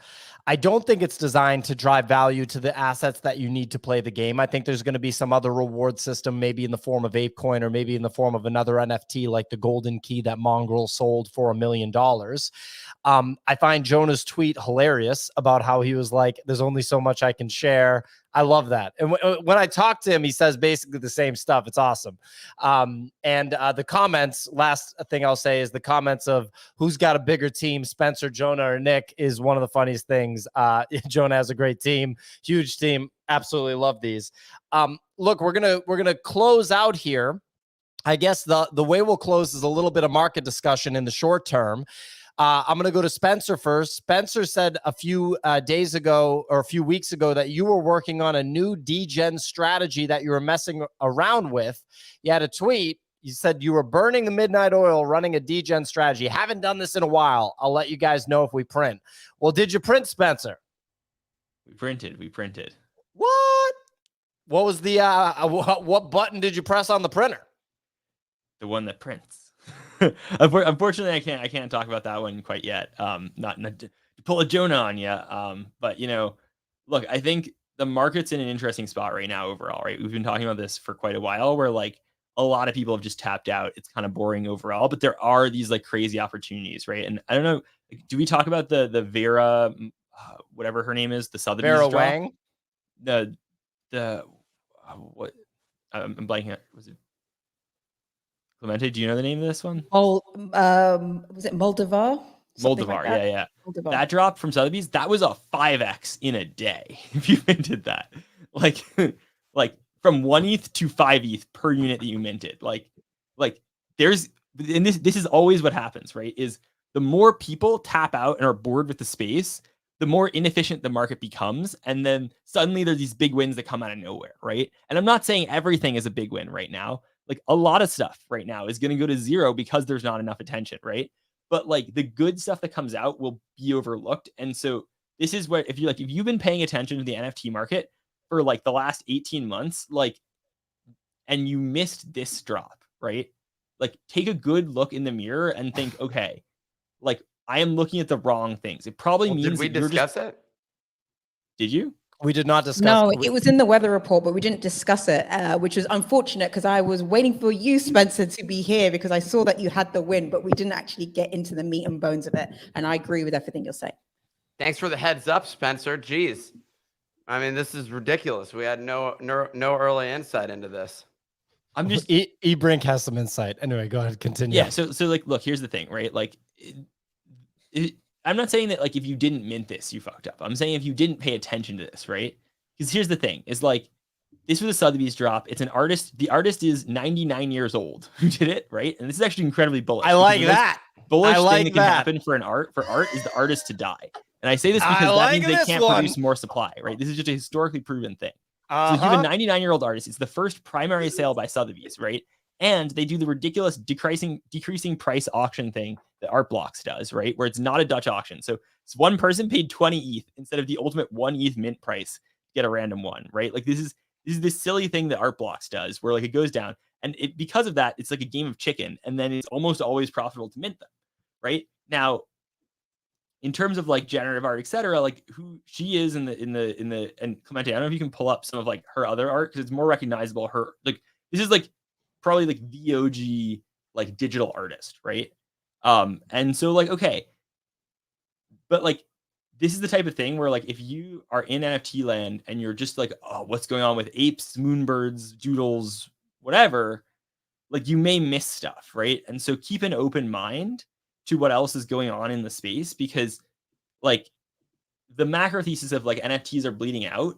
I don't think it's designed to drive value to the assets that you need to play the game. I think there's going to be some other reward system, maybe in the form of ApeCoin or maybe in the form of another NFT like the Golden Key that Mongrel sold for $1 million. I find Jonah's tweet hilarious about how he was like, there's only so much I can share. I love that. And when I talk to him, he says basically the same stuff. It's awesome. And the comments, last thing I'll say is the comments of who's got a bigger team, Spencer, Jonah, or Nick, is one of the funniest things. Jonah has a great team, huge team. Absolutely love these. Look, we're gonna close out here. I guess the way we'll close is a little bit of market discussion in the short term. I'm going to go to Spencer first. Spencer said a few days ago or a few weeks ago that you were working on a new degen strategy that you were messing around with. You had a tweet. You said you were burning the midnight oil running a degen strategy. Haven't done this in a while. I'll let you guys know if we print. Well, did you print, Spencer? We printed. What? What was the what button did you press on the printer? The one that prints. Unfortunately, I can't talk about that one quite yet. Not to pull a Jonah on you. But look, I think the market's in an interesting spot right now overall, right? We've been talking about this for quite a while, where like a lot of people have just tapped out. It's kind of boring overall, but there are these like crazy opportunities, right? And I don't know, do we talk about the Vera, whatever her name is, the Sotheby's Vera drop? Wang? What? I'm blanking. Was it Clemente? Do you know the name of this one? Was it Moldovar? Something Moldovar, like that? yeah. Moldovar. That drop from Sotheby's, that was a 5x in a day. If you minted that, like from 1 ETH to 5 ETH per unit that you minted, like there's, and this is always what happens, right? Is the more people tap out and are bored with the space, the more inefficient the market becomes, and then suddenly there's these big wins that come out of nowhere, right? And I'm not saying everything is a big win right now. Like a lot of stuff right now is going to go to zero because there's not enough attention, right? But like the good stuff that comes out will be overlooked. And so this is where, if you've been paying attention to the NFT market for like the last 18 months, like, and you missed this drop, right? Like take a good look in the mirror and think, okay, like I am looking at the wrong things. It probably means did we discuss it? Did you? We did not discuss. No, it was in the weather report, but we didn't discuss it, which was unfortunate because I was waiting for you, Spencer, to be here because I saw that you had the win, but we didn't actually get into the meat and bones of it. And I agree with everything you're saying. Thanks for the heads up, Spencer. Jeez. I mean, this is ridiculous. We had no early insight into this. I'm just Ebrink has some insight. Anyway, go ahead, continue. Yeah. So like, look, here's the thing, right? Like, I'm not saying that like if you didn't mint this, you fucked up. I'm saying if you didn't pay attention to this, right? Because here's the thing: is like this was a Sotheby's drop. It's an artist. The artist is 99 years old who did it, right? And this is actually incredibly bullish. I like that. Bullish I like thing that can that. happen for art is the artist to die. And I say this because that like means they this can't one. produce more supply, right? This is just a historically proven thing. So Uh-huh. you have a 99-year-old artist. It's the first primary sale by Sotheby's, right? And they do the ridiculous decreasing price auction thing that Art Blocks does, right? Where it's not a Dutch auction. So it's one person paid 20 ETH instead of the ultimate 1 ETH mint price to get a random one, right? Like this is this silly thing that Art Blocks does where like it goes down and it because of that, it's like a game of chicken and then it's almost always profitable to mint them, right? Now, in terms of like generative art, etc., like who she is in the and Clemente, I don't know if you can pull up some of like her other art because it's more recognizable. Her like this is like probably like the OG like digital artist, right? And so like okay, but like this is the type of thing where like if you are in NFT land and you're just like, oh, what's going on with apes, moonbirds, doodles, whatever, like you may miss stuff, right? And so keep an open mind to what else is going on in the space because like the macro thesis of like NFTs are bleeding out,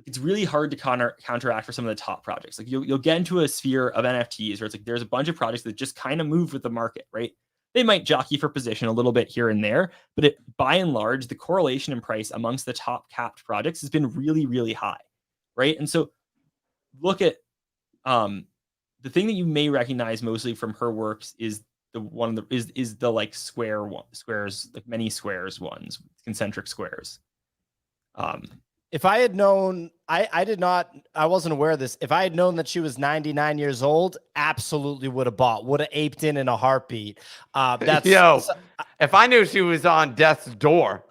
it's really hard to counteract for some of the top projects. Like you'll get into a sphere of NFTs where it's like there's a bunch of projects that just kind of move with the market, right? They might jockey for position a little bit here and there, but by and large, the correlation in price amongst the top capped projects has been really, really high, right? And so look at the thing that you may recognize mostly from her works is the like squares, like many squares ones, concentric squares. If I had known, I wasn't aware of this. If I had known that she was 99 years old, absolutely would have bought, would have aped in a heartbeat. If I knew she was on death's door,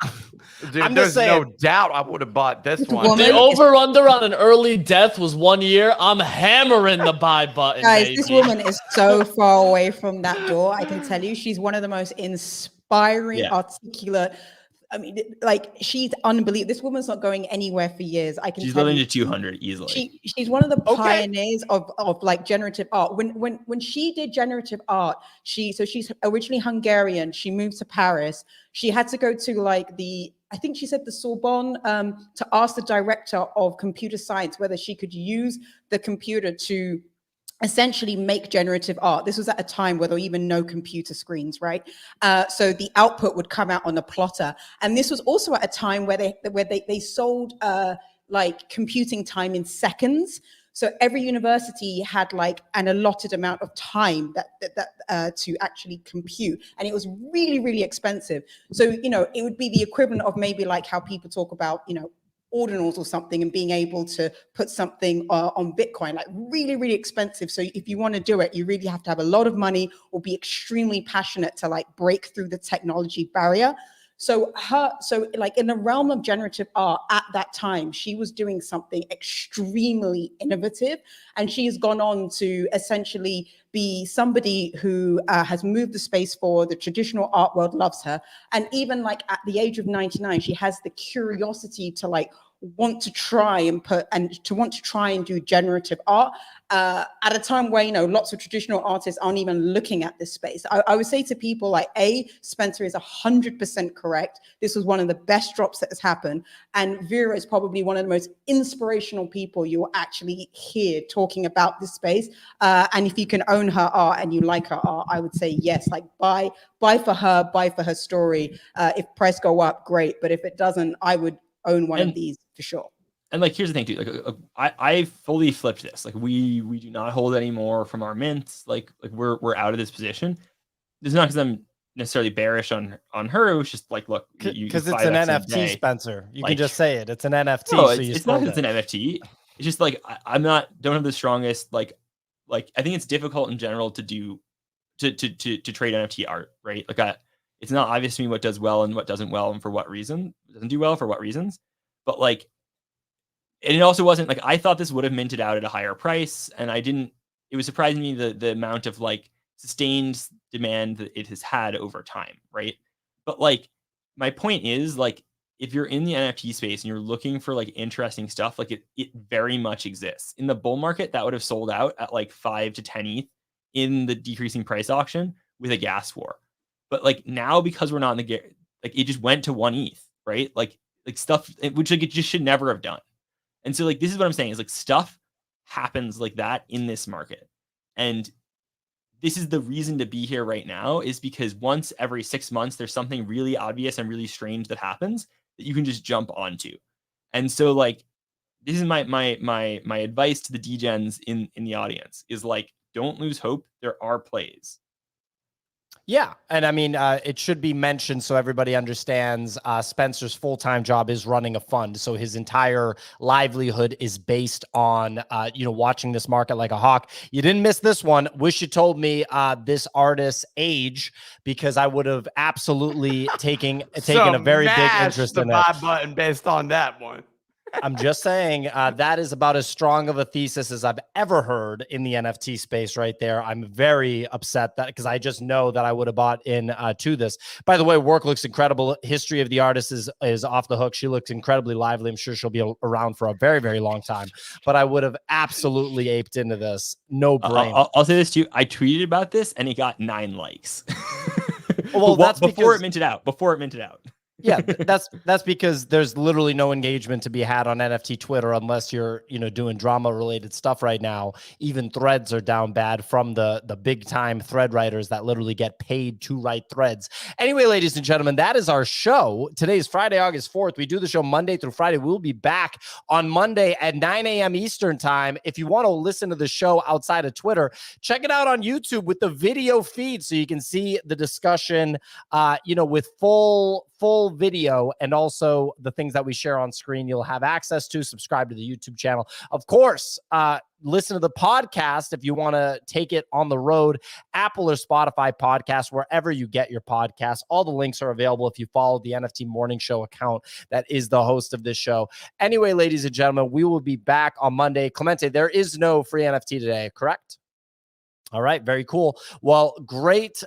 dude, there's no doubt I would have bought this one. The over-under on an early death was 1 year. I'm hammering the buy button, guys, baby. this woman is so far away from that door. I can tell you, she's one of the most inspiring, articulate. I mean, like she's unbelievable. This woman's not going anywhere for years. I can. She's living to 200 easily. She's one of the pioneers of like generative art. When she did generative art, she's originally Hungarian. She moved to Paris. She had to go to like I think she said the Sorbonne to ask the director of computer science whether she could use the computer to essentially make generative art. This was at a time where there were even no computer screens, right? So the output would come out on a plotter. And this was also at a time where they sold like computing time in seconds. So every university had like an allotted amount of time that to actually compute. And it was really, really expensive. So, you know, it would be the equivalent of maybe like how people talk about, you know, ordinals or something and being able to put something on Bitcoin, like really, really expensive. So if you want to do it, you really have to have a lot of money or be extremely passionate to like break through the technology barrier. So like in the realm of generative art at that time, she was doing something extremely innovative, and she has gone on to essentially be somebody who has moved the space forward. The traditional art world loves her. And even like at the age of 99, she has the curiosity to like want to try and do generative art at a time where, you know, lots of traditional artists aren't even looking at this space. I would say to people like, Spencer is 100% correct. This was one of the best drops that has happened. And Vera is probably one of the most inspirational people you will actually hear talking about this space. And if you can own her art and you like her art, I would say yes, like buy for her story. If price go up, great. But if it doesn't, I would own one of these for sure. And like, here's the thing too, like I fully flipped this. Like we do not hold any more from our mints. Like we're out of this position. This is not because I'm necessarily bearish on her. It was just like, look, because it's an NFT, Spencer. You can just say it. It's an NFT. No, so it's not because it's an NFT. It's just like don't have the strongest like I think it's difficult in general to do to trade NFT art, right? Like it's not obvious to me what does well and what doesn't well and for what reason. It doesn't do well for what reasons. But like, and it also wasn't like I thought this would have minted out at a higher price, and I didn't. It was surprising me the amount of like sustained demand that it has had over time, right? But like my point is like if you're in the NFT space and you're looking for like interesting stuff, like it very much exists. In the bull market, that would have sold out at like 5 to 10 ETH in the decreasing price auction with a gas war. But like now, because we're not in the like it just went to 1 ETH, right? Like stuff which like it just should never have done. And so like this is what I'm saying is like stuff happens like that in this market. And this is the reason to be here right now, is because once every 6 months there's something really obvious and really strange that happens that you can just jump onto. And so like this is my advice to the degens in the audience is like, don't lose hope. There are plays. Yeah. And I mean, it should be mentioned so everybody understands Spencer's full-time job is running a fund. So his entire livelihood is based on, watching this market like a hawk. You didn't miss this one. Wish you told me this artist's age, because I would have absolutely taken a very big interest in it. Buy button based on that one. I'm just saying that is about as strong of a thesis as I've ever heard in the NFT space right there. I'm very upset that because I just know that I would have bought in to this. By the way, work looks incredible. History of the artist is off the hook. She looks incredibly lively. I'm sure she'll be around for a very, very long time. But I would have absolutely aped into this. No brain. I'll say this too. I tweeted about this and it got 9 likes. Well, that's before it minted out. Yeah, that's because there's literally no engagement to be had on NFT Twitter unless you're, doing drama related stuff right now. Even threads are down bad from the big time thread writers that literally get paid to write threads. Anyway, ladies and gentlemen, that is our show. Today is Friday, August 4th. We do the show Monday through Friday. We'll be back on Monday at 9 a.m. Eastern time. If you want to listen to the show outside of Twitter, check it out on YouTube with the video feed so you can see the discussion, with full video, and also the things that we share on screen you'll have access to. Subscribe to the YouTube channel. Of course, listen to the podcast if you want to take it on the road, Apple or Spotify podcast, wherever you get your podcasts. All the links are available if you follow the NFT Morning Show account that is the host of this show. Anyway, ladies and gentlemen, we will be back on Monday. Clemente, there is no free NFT today, correct? All right, very cool. Well, great.